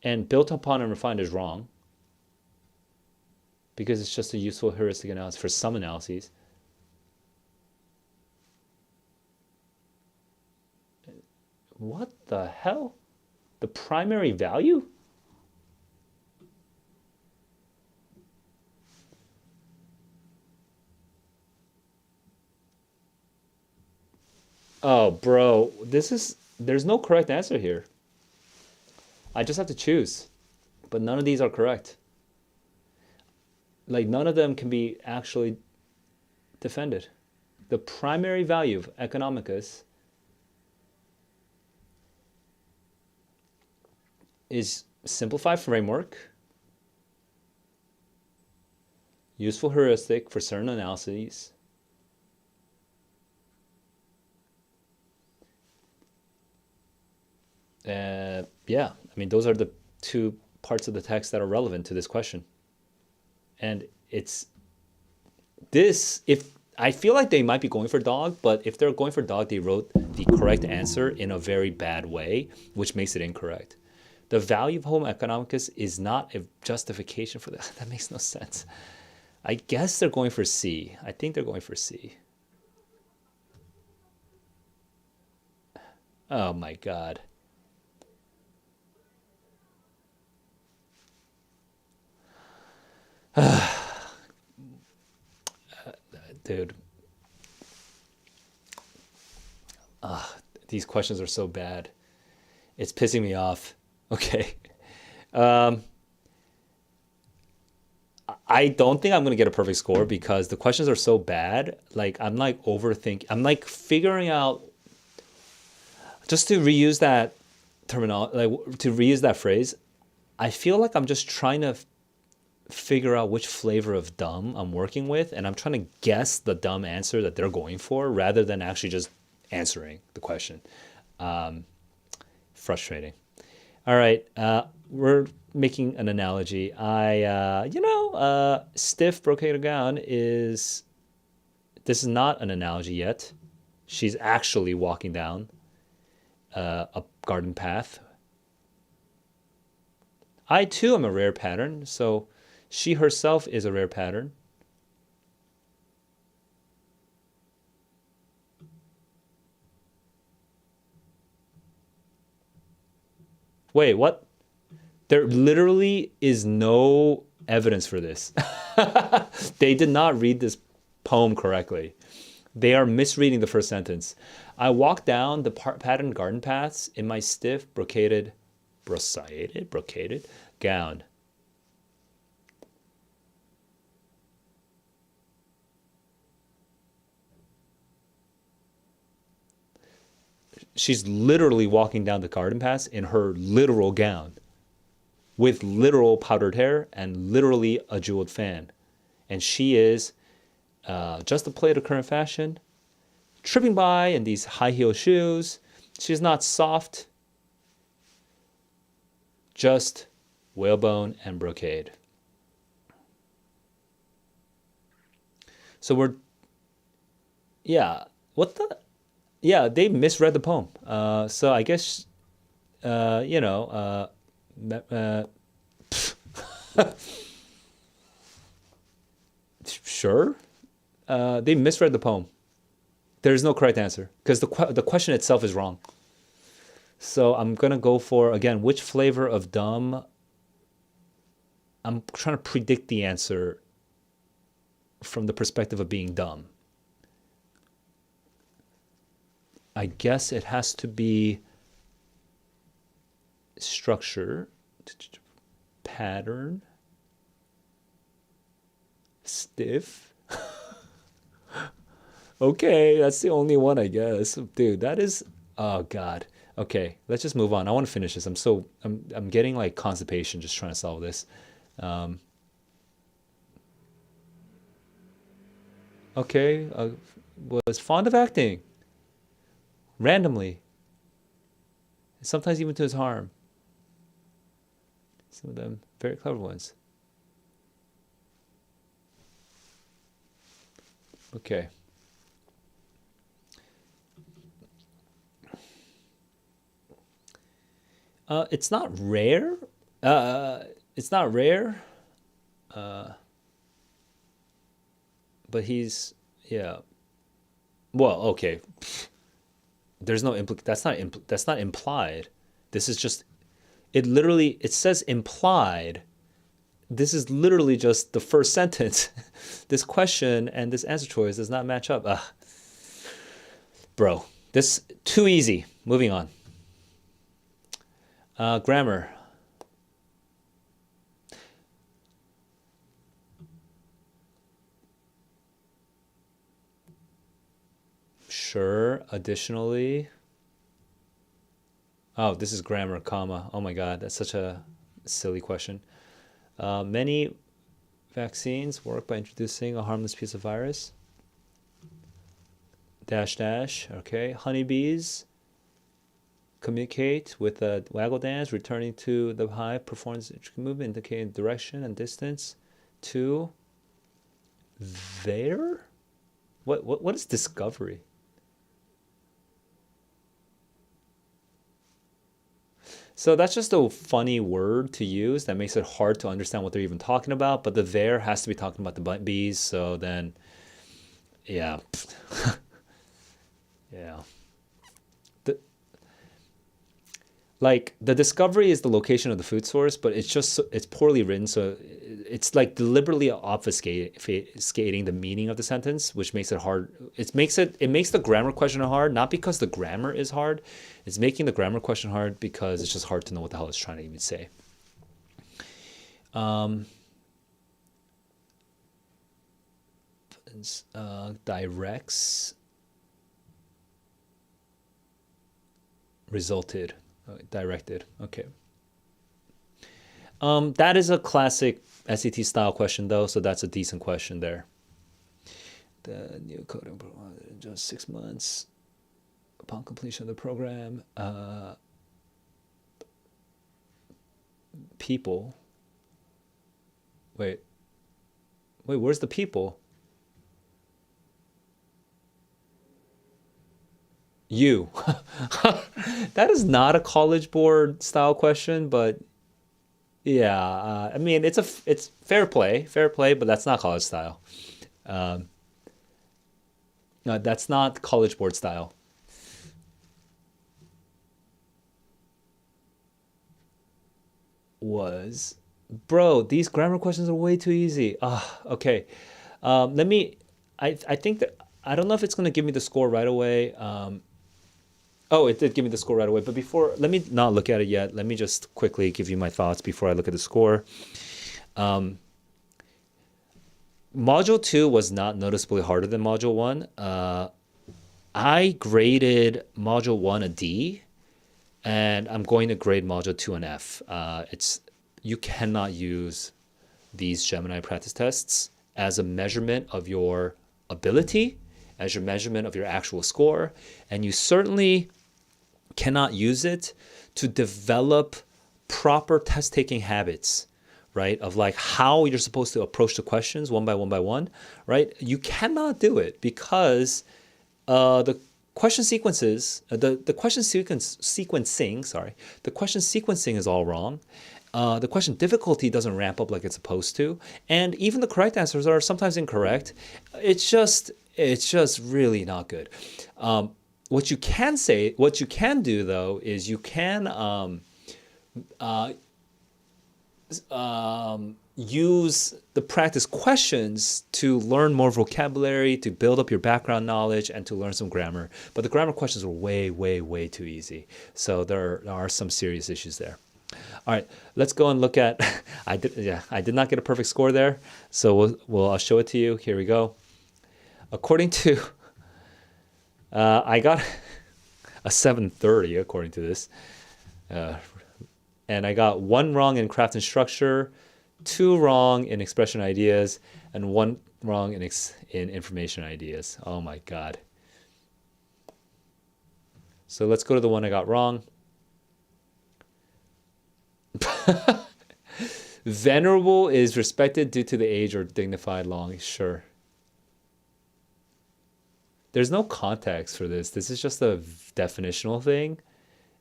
And built upon and refined is wrong, because it's just a useful heuristic analysis for some analyses. What the hell? The primary value? Oh, bro, there's no correct answer here. I just have to choose. But none of these are correct. Like, none of them can be actually defended. The primary value of economicus is simplified framework, useful heuristic for certain analyses, yeah, I mean, those are the two parts of the text that are relevant to this question. And it's this, if I feel like they might be going for dog, but if they're going for dog, they wrote the correct answer in a very bad way, which makes it incorrect. The value of Homo economicus is not a justification for that. That makes no sense. I guess they're going for C. I think they're going for C. Oh my God. Dude. These questions are so bad. It's pissing me off. Okay. I I don't think I'm gonna get a perfect score because the questions are so bad. Like I'm like overthinking. I'm like figuring out just to reuse that terminology, like to reuse that phrase. I feel like I'm just trying to figure out which flavor of dumb I'm working with, and I'm trying to guess the dumb answer that they're going for rather than actually just answering the question. Frustrating. All right, we're making an analogy. Stiff brocaded gown is. This is not an analogy yet. She's actually walking down a garden path. I too am a rare pattern, so she herself is a rare pattern. Wait, what? There literally is no evidence for this. They did not read this poem correctly. They are misreading the first sentence. I walk down the patterned garden paths in my stiff brocaded gown. She's literally walking down the garden paths in her literal gown with literal powdered hair and literally a jeweled fan. And she is just a plate of current fashion, tripping by in these high heel shoes. She's not soft, just whalebone and brocade. So yeah, what the, yeah, they misread the poem. So I guess, uh, you know, uh, uh, sure, they misread the poem. There's no correct answer because the question itself is wrong. So I'm gonna go for again which flavor of dumb. I'm trying to predict the answer from the perspective of being dumb. I guess it has to be structure, pattern, stiff. Okay, that's the only one, I guess. Dude, that is, oh God. Okay, let's just move on. I want to finish this. I'm getting like constipation just trying to solve this. Um, okay, was fond of acting randomly, sometimes even to his harm. Some of them very clever ones. Okay. It's not rare. It's not rare, but he's yeah. Well, okay. There's no that's not implied. This is just it says implied. This is literally just the first sentence. This question and this answer choice does not match up. Ugh. Bro, this too easy. Moving on. Grammar. Sure. Additionally. Oh, this is grammar, comma. Oh my God, that's such a silly question. Many vaccines work by introducing a harmless piece of virus. Dash dash. Okay. Honeybees communicate with a waggle dance, returning to the hive, performs intricate movement, indicating direction and distance to there. What is discovery? So that's just a funny word to use that makes it hard to understand what they're even talking about. But the there has to be talking about the bees. So then, yeah, yeah. The, like the discovery is the location of the food source, but it's poorly written. So it's like deliberately obfuscating the meaning of the sentence, which makes it hard. It makes the grammar question hard, not because the grammar is hard. It's making the grammar question hard because it's just hard to know what the hell it's trying to even say. Um, directs, resulted, directed. Okay. That is a classic SAT style question though, so that's a decent question there. The new coding in just 6 months upon completion of the program. People. Wait, where's the people? You. That is not a College Board style question, but yeah, I mean it's fair play, but that's not college style. Um, no, that's not College Board style. Was, bro, these grammar questions are way too easy. Ah, okay. Let me. I think that I don't know if it's gonna give me the score right away. Oh, it did give me the score right away. But before, let me not look at it yet. Let me just quickly give you my thoughts before I look at the score. Um, Module 2 was not noticeably harder than Module 1. I graded Module 1 a D, and I'm going to grade Module 2 an F. You cannot use these Gemini practice tests as a measurement of your ability, as your measurement of your actual score, and you certainly cannot use it to develop proper test taking habits, right? Of like how you're supposed to approach the questions one by one, right? You cannot do it because the question sequences, the question sequencing, sorry, the question sequencing is all wrong. The question difficulty doesn't ramp up like it's supposed to, and even the correct answers are sometimes incorrect. It's just really not good. What you can say, what you can do though, is you can use the practice questions to learn more vocabulary, to build up your background knowledge, and to learn some grammar. But the grammar questions were way too easy. So there are some serious issues there. All right, let's go and look at. I did not get a perfect score there, so I'll show it to you. Here we go. According to, I got a 730 according to this, and I got 1 wrong in craft and structure, 2 wrong in expression ideas, and 1 wrong in information ideas. Oh my God. So let's go to the one I got wrong. Venerable is respected due to the age or dignified long. Sure. There's no context for this. This is just a definitional thing.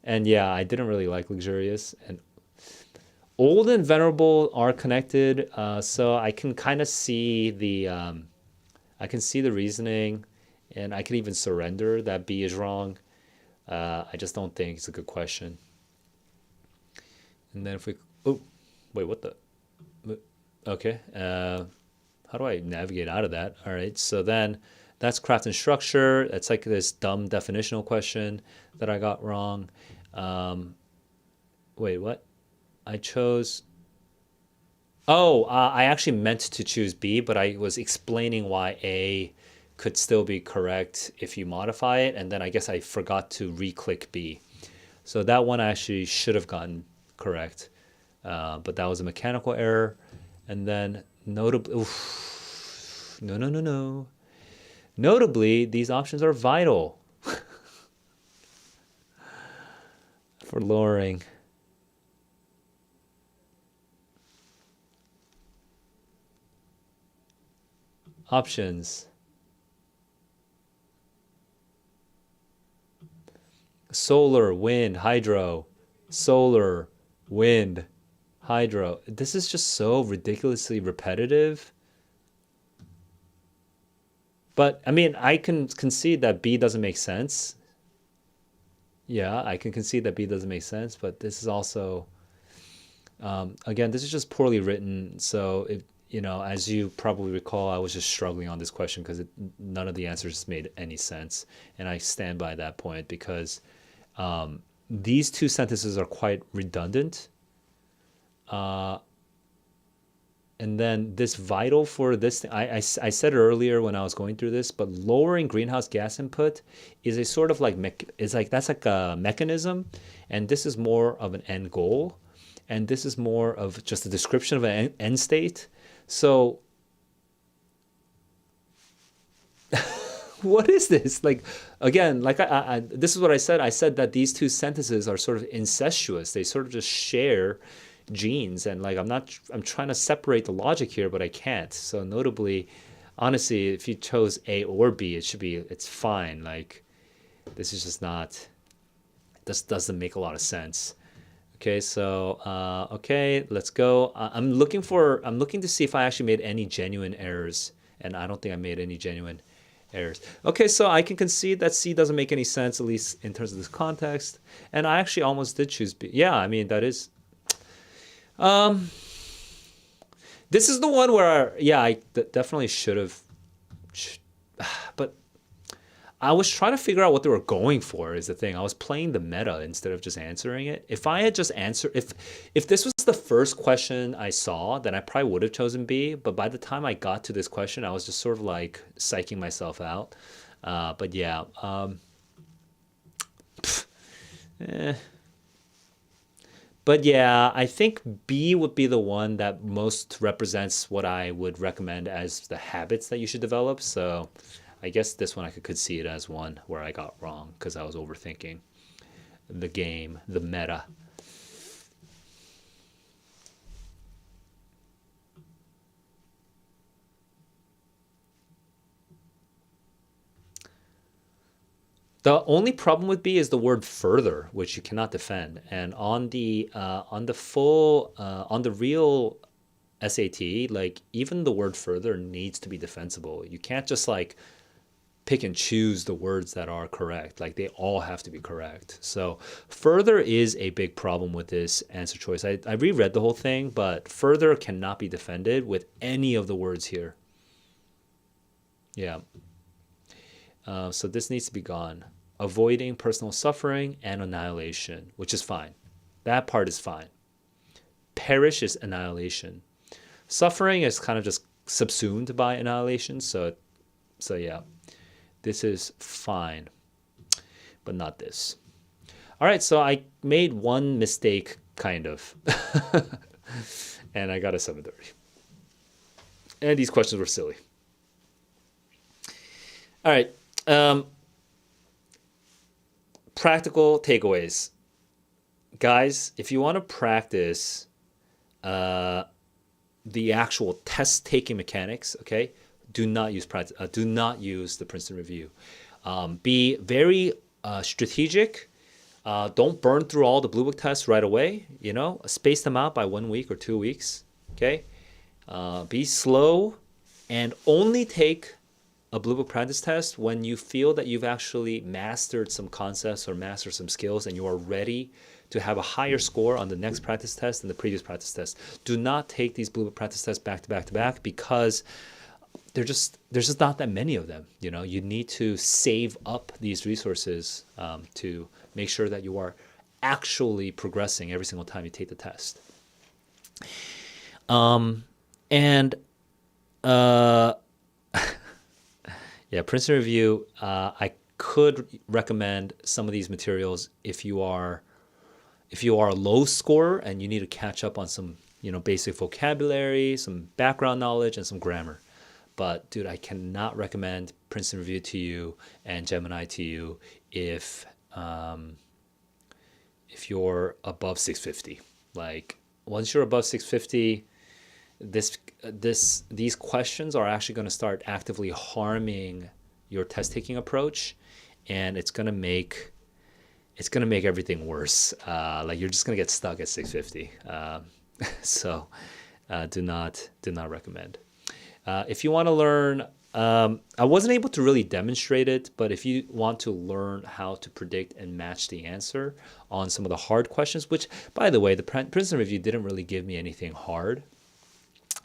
And yeah, I didn't really like luxurious. And old and venerable are connected. So I can kind of see the reasoning, and I can even surrender that B is wrong. I just don't think it's a good question. And then if we, oh, wait, what the? Okay. How do I navigate out of that? All right. So then that's craft and structure. It's like this dumb definitional question that I got wrong. Wait, what? I chose. Oh, I actually meant to choose B, but I was explaining why A could still be correct if you modify it. And then I guess I forgot to re-click B. So that one I actually should have gotten correct. But that was a mechanical error. And then notably, no. Notably, these options are vital for lowering. Options. Solar, wind, hydro. Solar, wind, hydro. This is just so ridiculously repetitive. But I mean, I can concede that B doesn't make sense. Yeah, I can concede that B doesn't make sense, but this is also, again, this is just poorly written. So, as you probably recall, I was just struggling on this question because none of the answers made any sense. And I stand by that point because these 2 sentences are quite redundant. And And then this vital for this thing, I said earlier when I was going through this, but lowering greenhouse gas input is a sort of like, that's like a mechanism. And this is more of an end goal. And this is more of just a description of an end state. So what is this? Like, again, like this is what I said. I said that these two sentences are sort of incestuous. They sort of just share genes, and like I'm trying to separate the logic here, but I can't. So notably, honestly, if you chose A or B, it's fine. Like, this is just not, this doesn't make a lot of sense. Okay, so okay, let's go. I'm looking to see if I actually made any genuine errors, and I don't think I made any genuine errors. Okay, so I can concede that C doesn't make any sense, at least in terms of this context. And I actually almost did choose B. Yeah, I mean, that is... this is the one where, yeah, I definitely should have... But I was trying to figure out what they were going for is the thing. I was playing the meta instead of just answering it. If I had just answered... If this was the first question I saw, then I probably would have chosen B. But by the time I got to this question, I was just sort of like psyching myself out. But yeah. But yeah, I think B would be the one that most represents what I would recommend as the habits that you should develop. So I guess this one I could see it as one where I got wrong because I was overthinking the game, the meta. The only problem with B is the word further, which you cannot defend. And on the real SAT, like even the word further needs to be defensible. You can't just like pick and choose the words that are correct. Like they all have to be correct. So further is a big problem with this answer choice. I reread the whole thing, but further cannot be defended with any of the words here. Yeah. So this needs to be gone. Avoiding personal suffering and annihilation, which is fine. That part is fine. Perish is annihilation. Suffering is kind of just subsumed by annihilation. So yeah, this is fine, but not this. All right, so I made one mistake, kind of, and I got a 730. And these questions were silly. All right. Practical takeaways. Guys, if you want to practice the actual test-taking mechanics, okay, do not use the Princeton Review. Be very strategic. Don't burn through all the Blue Book tests right away. You know, space them out by 1 week or 2 weeks. Okay. Be slow and only take a Blue Book practice test when you feel that you've actually mastered some concepts or mastered some skills and you are ready to have a higher score on the next practice test than the previous practice test. Do not take these Blue Book practice tests back to back to back because there's just not that many of them. You know, you need to save up these resources to make sure that you are actually progressing every single time you take the test. Yeah, Princeton Review, I could recommend some of these materials if you are a low scorer and you need to catch up on some, you know, basic vocabulary, some background knowledge, and some grammar. But dude, I cannot recommend Princeton Review to you and Gemini to you if you're above 650. Like once you're above 650, these questions are actually going to start actively harming your test taking approach, and it's going to make everything worse. Like you're just going to get stuck at 650. So do not recommend. If you want to learn, I wasn't able to really demonstrate it, but if you want to learn how to predict and match the answer on some of the hard questions, which by the way, the Princeton Review didn't really give me anything hard.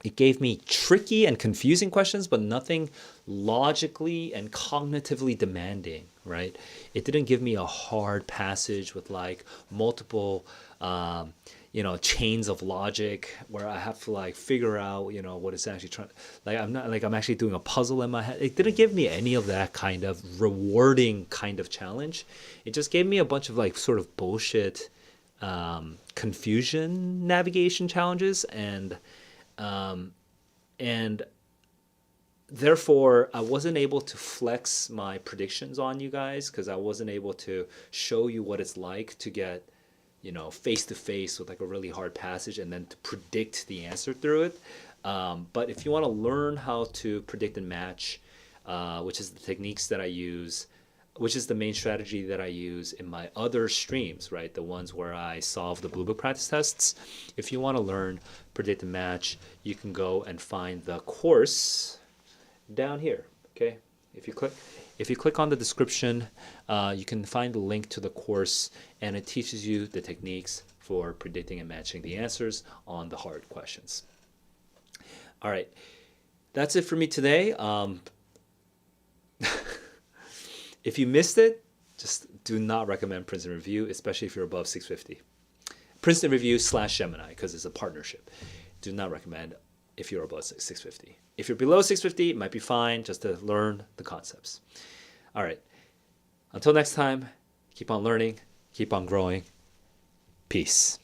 It gave me tricky and confusing questions, but nothing logically and cognitively demanding, right? It didn't give me a hard passage with like multiple, chains of logic where I have to like figure out, what it's actually trying. Like I'm not like I'm actually doing a puzzle in my head. It didn't give me any of that kind of rewarding kind of challenge. It just gave me a bunch of like sort of bullshit confusion navigation challenges, and therefore I wasn't able to flex my predictions on you guys because I wasn't able to show you what it's like to get face to face with like a really hard passage and then to predict the answer through it. But if you want to learn how to predict and match, which is the techniques that I use, which is the main strategy that I use in my other streams, right? The ones where I solve the Blue Book practice tests. If you want to learn predict and match, you can go and find the course down here. Okay, if you click on the description, you can find the link to the course, and it teaches you the techniques for predicting and matching the answers on the hard questions. All right, that's it for me today. If you missed it, just do not recommend Princeton Review, especially if you're above 650. Princeton Review / Gemini, because it's a partnership. Do not recommend if you're above 650. If you're below 650, it might be fine just to learn the concepts. All right. Until next time, keep on learning, keep on growing. Peace.